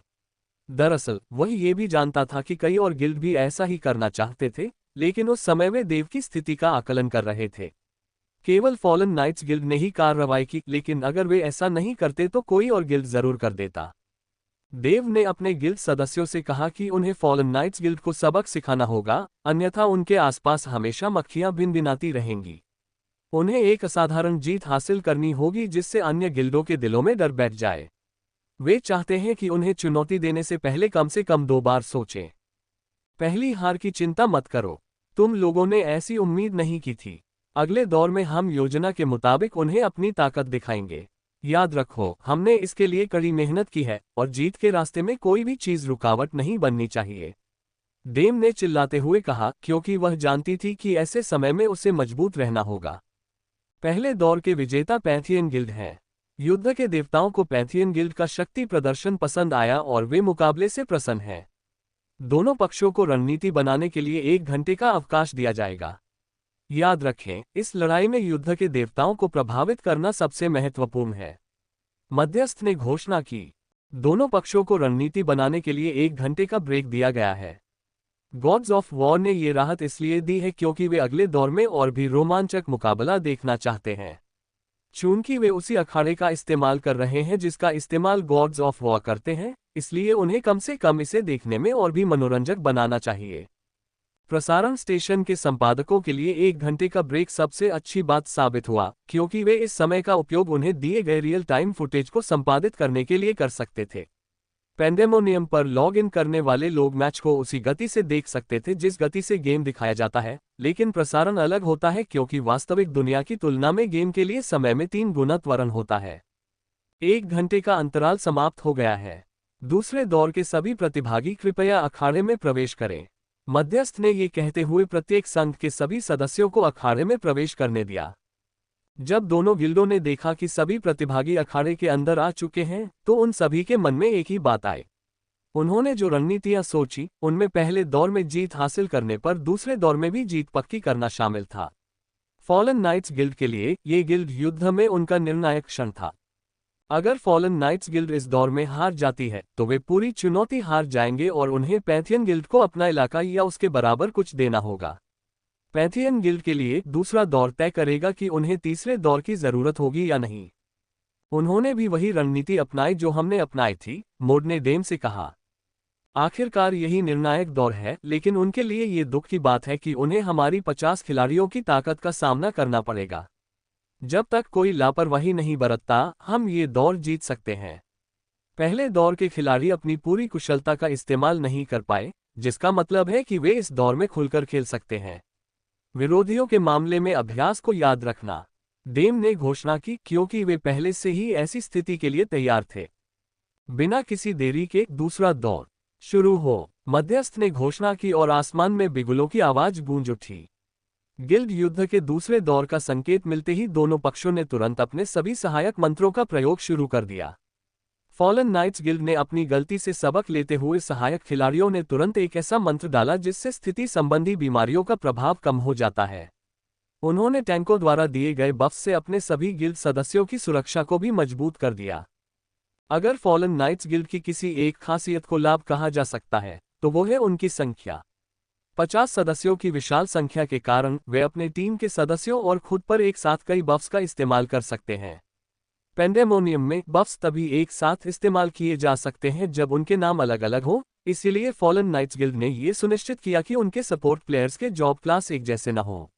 दरअसल वह ये भी जानता था कि कई और गिल्ड भी ऐसा ही करना चाहते थे, लेकिन उस समय वे देव की स्थिति का आकलन कर रहे थे। केवल फॉलन नाइट्स गिल्ड ने ही कार्रवाई की, लेकिन अगर वे ऐसा नहीं करते तो कोई और गिल्ड जरूर कर देता। देव ने अपने गिल्ड सदस्यों से कहा कि उन्हें फॉलन नाइट्स गिल्ड को सबक सिखाना होगा, अन्यथा उनके आसपास हमेशा मक्खियां भिनभिनाती रहेंगी। उन्हें एक असाधारण जीत हासिल करनी होगी जिससे अन्य गिल्डों के दिलों में डर बैठ जाए। वे चाहते हैं कि उन्हें चुनौती देने से कम 2 बार सोचें। पहली हार की चिंता मत करो। तुम लोगों ने ऐसी उम्मीद नहीं की थी। अगले दौर में हम योजना के मुताबिक उन्हें अपनी ताकत दिखाएंगे। याद रखो, हमने इसके लिए कड़ी मेहनत की है और जीत के रास्ते में कोई भी चीज रुकावट नहीं बननी चाहिए। डेम ने चिल्लाते हुए कहा, क्योंकि वह जानती थी कि ऐसे समय में उसे मजबूत रहना होगा। पहले दौर के विजेता पैंथियन गिल्ड हैं। युद्ध के देवताओं को पैंथियन गिल्ड का शक्ति प्रदर्शन पसंद आया और वे मुकाबले से प्रसन्न हैं। दोनों पक्षों को रणनीति बनाने के लिए 1 घंटे का अवकाश दिया जाएगा। याद रखें, इस लड़ाई में युद्ध के देवताओं को प्रभावित करना सबसे महत्वपूर्ण है। मध्यस्थ ने घोषणा की, दोनों पक्षों को रणनीति बनाने के लिए 1 घंटे का ब्रेक दिया गया है। गॉड्स ऑफ वॉर ने ये राहत इसलिए दी है क्योंकि वे अगले दौर में और भी रोमांचक मुकाबला देखना चाहते हैं। चूंकि वे उसी अखाड़े का इस्तेमाल कर रहे हैं जिसका इस्तेमाल गॉड्स ऑफ वॉर करते हैं, इसलिए उन्हें कम से कम इसे देखने में और भी मनोरंजक बनाना चाहिए। प्रसारण स्टेशन के संपादकों के लिए 1 घंटे का ब्रेक सबसे अच्छी बात साबित हुआ, क्योंकि वे इस समय का उपयोग उन्हें दिए गए रियल टाइम फुटेज को संपादित करने के लिए कर सकते थे। पेंडेमोनियम पर लॉग इन करने वाले लोग मैच को उसी गति से देख सकते थे जिस गति से गेम दिखाया जाता है, लेकिन प्रसारण अलग होता है क्योंकि वास्तविक दुनिया की तुलना में गेम के लिए समय में 3 गुना त्वरण होता है। 1 घंटे का अंतराल समाप्त हो गया है। दूसरे दौर के सभी प्रतिभागी कृपया अखाड़े में प्रवेश करें। मध्यस्थ ने ये कहते हुए प्रत्येक संघ के सभी सदस्यों को अखाड़े में प्रवेश करने दिया। जब दोनों गिल्डों ने देखा कि सभी प्रतिभागी अखाड़े के अंदर आ चुके हैं, तो उन सभी के मन में एक ही बात आई। उन्होंने जो रणनीतियां सोची, उनमें पहले दौर में जीत हासिल करने पर दूसरे दौर में भी जीत पक्की करना शामिल था। फॉलन नाइट्स गिल्ड के लिए ये गिल्ड युद्ध में उनका निर्णायक क्षण था। अगर फॉलन नाइट्स गिल्ड इस दौर में हार जाती है, तो वे पूरी चुनौती हार जाएंगे और उन्हें पैंथियन गिल्ड को अपना इलाका या उसके बराबर कुछ देना होगा। पैंथियन गिल्ड के लिए दूसरा दौर तय करेगा कि उन्हें तीसरे दौर की जरूरत होगी या नहीं। उन्होंने भी वही रणनीति अपनाई जो हमने अपनाई थी, मोड ने डेम से कहा। आखिरकार यही निर्णायक दौर है, लेकिन उनके लिए ये दुख की बात है कि उन्हें हमारी 50 खिलाड़ियों की ताकत का सामना करना पड़ेगा। जब तक कोई लापरवाही नहीं बरतता, हम ये दौर जीत सकते हैं। पहले दौर के खिलाड़ी अपनी पूरी कुशलता का इस्तेमाल नहीं कर पाए, जिसका मतलब है कि वे इस दौर में खुलकर खेल सकते हैं। विरोधियों के मामले में अभ्यास को याद रखना, डेम ने घोषणा की, क्योंकि वे पहले से ही ऐसी स्थिति के लिए तैयार थे। बिना किसी देरी के दूसरा दौर शुरू हो, मध्यस्थ ने घोषणा की और आसमान में बिगुलों की आवाज गूंज उठी। गिल्ड युद्ध के दूसरे दौर का संकेत मिलते ही दोनों पक्षों ने तुरंत अपने सभी सहायक मंत्रों का प्रयोग शुरू कर दिया। फॉलन नाइट्स गिल्ड ने अपनी गलती से सबक लेते हुए सहायक खिलाड़ियों ने तुरंत एक ऐसा मंत्र डाला जिससे स्थिति संबंधी बीमारियों का प्रभाव कम हो जाता है। उन्होंने टैंकों द्वारा दिए गए बफ से अपने सभी गिल्ड सदस्यों की सुरक्षा को भी मजबूत कर दिया। अगर फॉलन नाइट्स गिल्ड की किसी एक खासियत को लाभ कहा जा सकता है, तो वो है उनकी संख्या। 50 सदस्यों की विशाल संख्या के कारण वे अपने टीम के सदस्यों और खुद पर एक साथ कई बफ्स का इस्तेमाल कर सकते हैं। पेंडेमोनियम में बफ्स तभी एक साथ इस्तेमाल किए जा सकते हैं जब उनके नाम अलग अलग हो, इसलिए फॉलन नाइट्स गिल्ड ने यह सुनिश्चित किया कि उनके सपोर्ट प्लेयर्स के जॉब क्लास एक जैसे न हो।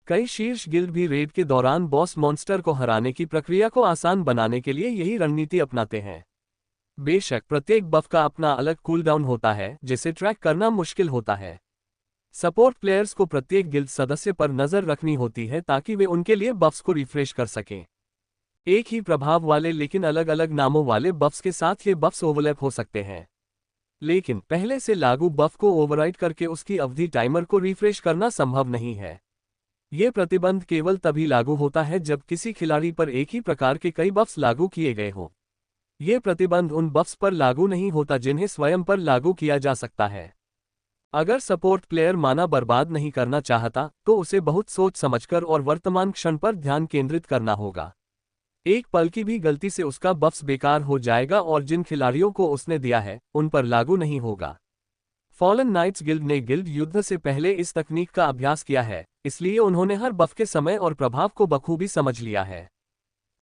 कई शीर्ष गिल्ड भी रेड के दौरान बॉस मॉन्स्टर को हराने की प्रक्रिया को आसान बनाने के लिए यही रणनीति अपनाते हैं। बेशक प्रत्येक बफ का अपना अलग कूलडाउन होता है, जिसे ट्रैक करना मुश्किल होता है। सपोर्ट प्लेयर्स को प्रत्येक गिल्ड सदस्य पर नजर रखनी होती है ताकि वे उनके लिए बफ्स को रिफ्रेश कर सकें। एक ही प्रभाव वाले लेकिन अलग अलग नामों वाले बफ्स के साथ ये बफ्स ओवरलैप हो सकते हैं, लेकिन पहले से लागू बफ को ओवरराइड करके उसकी अवधि टाइमर को रिफ्रेश करना संभव नहीं है। ये प्रतिबंध केवल तभी लागू होता है जब किसी खिलाड़ी पर एक ही प्रकार के कई बफ्स लागू किए गए हों। ये प्रतिबंध उन बफ्स पर लागू नहीं होता जिन्हें स्वयं पर लागू किया जा सकता है। अगर सपोर्ट प्लेयर माना बर्बाद नहीं करना चाहता, तो उसे बहुत सोच समझकर और वर्तमान क्षण पर ध्यान केंद्रित करना होगा। एक पल की भी गलती से उसका बफ्स बेकार हो जाएगा और जिन खिलाड़ियों को उसने दिया है, उन पर लागू नहीं होगा। फॉलन नाइट्स गिल्ड ने गिल्ड युद्ध से पहले इस तकनीक का अभ्यास किया है, इसलिए उन्होंने हर बफ के समय और प्रभाव को बखूबी समझ लिया है।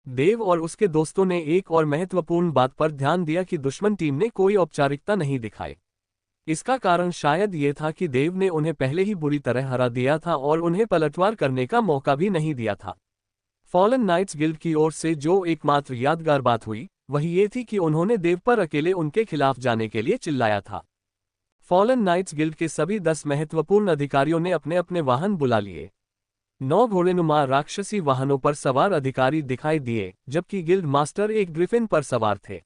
देव और उसके दोस्तों ने एक और महत्वपूर्ण बात पर ध्यान दिया कि दुश्मन टीम ने कोई औपचारिकता नहीं दिखाई। इसका कारण शायद ये था कि देव ने उन्हें पहले ही बुरी तरह हरा दिया था और उन्हें पलटवार करने का मौका भी नहीं दिया था। फॉलन नाइट्स गिल्ड की ओर से जो एकमात्र यादगार बात हुई वह ये थी कि उन्होंने देव पर अकेले उनके खिलाफ जाने के लिए चिल्लाया था। फॉलन नाइट्स गिल्ड के सभी 10 महत्वपूर्ण अधिकारियों ने अपने अपने वाहन बुला लिए। 9 घोड़ेनुमा राक्षसी वाहनों पर सवार अधिकारी दिखाई दिए, जबकि गिल्ड मास्टर एक ग्रिफिन पर सवार थे।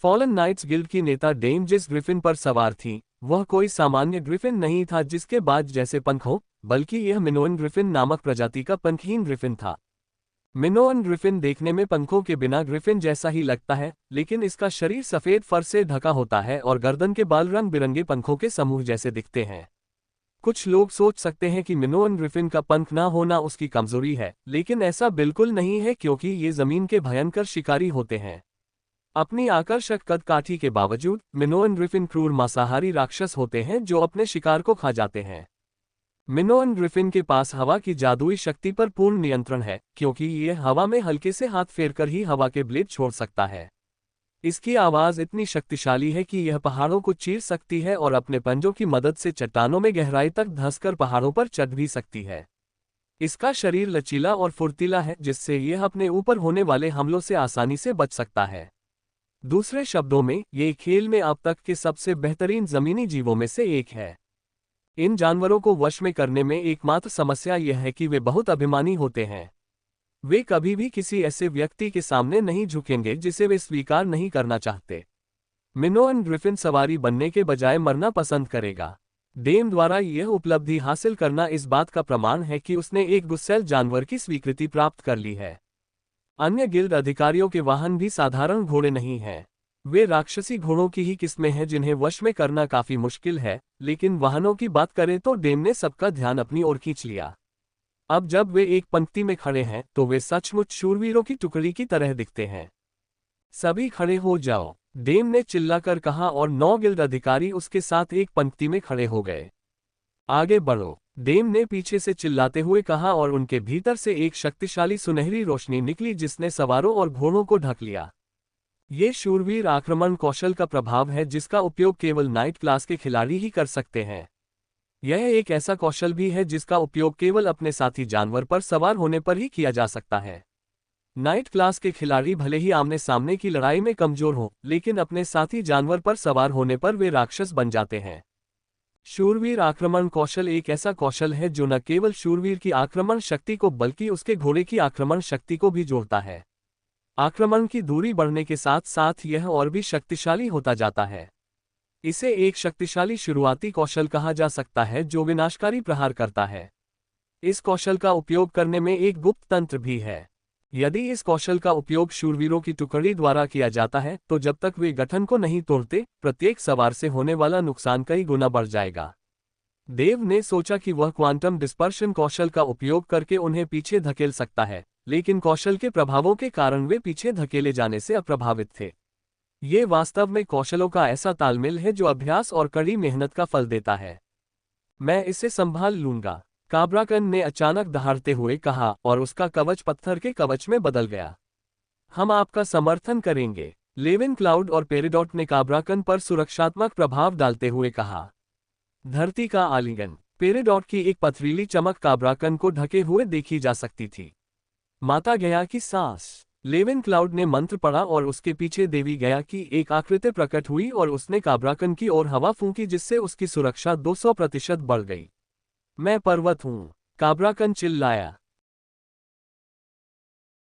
फॉलन नाइट्स गिल्ड की नेता डेम जिस ग्रिफिन पर सवार थी, वह कोई सामान्य ग्रिफिन नहीं था जिसके बाज जैसे पंख हो, बल्कि यह मिनोअन ग्रिफिन नामक प्रजाति का पंखहीन ग्रिफिन था। मिनोअन ग्रिफिन देखने में पंखों के बिना ग्रिफिन जैसा ही लगता है, लेकिन इसका शरीर सफेद फर से ढका होता है और गर्दन के बाल रंग बिरंगे पंखों के समूह जैसे दिखते हैं। कुछ लोग सोच सकते हैं कि मिनोअन ग्रिफिन का पंख ना होना उसकी कमजोरी है, लेकिन ऐसा बिल्कुल नहीं है क्योंकि ये जमीन के भयंकर शिकारी होते हैं। अपनी आकर्षक कद काठी के बावजूद मिनोअन ग्रिफिन क्रूर मांसाहारी राक्षस होते हैं जो अपने शिकार को खा जाते हैं। मिनोअन ग्रिफिन के पास हवा की जादुई शक्ति पर पूर्ण नियंत्रण है, क्योंकि यह हवा में हल्के से हाथ फेरकर ही हवा के ब्लेड छोड़ सकता है। इसकी आवाज इतनी शक्तिशाली है कि यह पहाड़ों को चीर सकती है और अपने पंजों की मदद से चट्टानों में गहराई तक धंसकर पहाड़ों पर चढ़ भी सकती है। इसका शरीर लचीला और फुर्तीला है, जिससे यह अपने ऊपर होने वाले हमलों से आसानी से बच सकता है। दूसरे शब्दों में, ये खेल में अब तक के सबसे बेहतरीन जमीनी जीवों में से एक है। इन जानवरों को वश में करने में एकमात्र समस्या यह है कि वे बहुत अभिमानी होते हैं। वे कभी भी किसी ऐसे व्यक्ति के सामने नहीं झुकेंगे जिसे वे स्वीकार नहीं करना चाहते। मिनोअन ग्रिफिन सवारी बनने के बजाय मरना पसंद करेगा। डेम द्वारा यह उपलब्धि हासिल करना इस बात का प्रमाण है कि उसने एक गुस्सैल जानवर की स्वीकृति प्राप्त कर ली है। अन्य गिल्ड अधिकारियों के वाहन भी साधारण घोड़े नहीं हैं। वे राक्षसी घोड़ों की ही किस्में हैं जिन्हें वश में करना काफी मुश्किल है, लेकिन वाहनों की बात करें तो डेम ने सबका ध्यान अपनी ओर खींच लिया। अब जब वे एक पंक्ति में खड़े हैं तो वे सचमुच शूरवीरों की टुकड़ी की तरह दिखते हैं। सभी खड़े हो जाओ, डेम ने चिल्लाकर कहा और 9 गिल्ड अधिकारी उसके साथ एक पंक्ति में खड़े हो गए। आगे बढ़ो, डेम ने पीछे से चिल्लाते हुए कहा और उनके भीतर से एक शक्तिशाली सुनहरी रोशनी निकली जिसने सवारों और घोड़ों को ढक लिया। ये शूरवीर आक्रमण कौशल का प्रभाव है जिसका उपयोग केवल नाइट क्लास के खिलाड़ी ही कर सकते हैं। यह एक ऐसा कौशल भी है जिसका उपयोग केवल अपने साथी जानवर पर सवार होने पर ही किया जा सकता है। नाइट क्लास के खिलाड़ी भले ही आमने सामने की लड़ाई में कमजोर हों, लेकिन अपने साथी जानवर पर सवार होने पर वे राक्षस बन जाते हैं। शूरवीर आक्रमण कौशल एक ऐसा कौशल है जो न केवल शूरवीर की आक्रमण शक्ति को बल्कि उसके घोड़े की आक्रमण शक्ति को भी जोड़ता है। आक्रमण की दूरी बढ़ने के साथ साथ यह और भी शक्तिशाली होता जाता है। इसे एक शक्तिशाली शुरुआती कौशल कहा जा सकता है जो विनाशकारी प्रहार करता है। इस कौशल का उपयोग करने में एक गुप्त तंत्र भी है। यदि इस कौशल का उपयोग शूरवीरों की टुकड़ी द्वारा किया जाता है तो जब तक वे गठन को नहीं तोड़ते, प्रत्येक सवार से होने वाला नुकसान कई गुना बढ़ जाएगा। देव ने सोचा कि वह क्वांटम डिस्पर्शन कौशल का उपयोग करके उन्हें पीछे धकेल सकता है, लेकिन कौशल के प्रभावों के कारण वे पीछे धकेले जाने से अप्रभावित थे। ये वास्तव में कौशलों का ऐसा तालमेल है जो अभ्यास और कड़ी मेहनत का फल देता है। मैं इसे संभाल लूंगा, काब्राकन ने अचानक दहाड़ते हुए कहा और उसका कवच पत्थर के कवच में बदल गया। हम आपका समर्थन करेंगे, लेविन क्लाउड और पेरिडॉट ने काब्राकन पर सुरक्षात्मक प्रभाव डालते हुए कहा। धरती का आलिंगन। पेरिडॉट की एक पथरीली चमक काब्राकन को ढके हुए देखी जा सकती थी। माता गया की सांस। लेविन क्लाउड ने मंत्र पढ़ा और उसके पीछे देवी गया की एक आकृति प्रकट हुई और उसने काब्राकन की ओर हवा फूंकी जिससे उसकी सुरक्षा 200% बढ़ गई। मैं पर्वत हूं, काब्राकन चिल्लाया।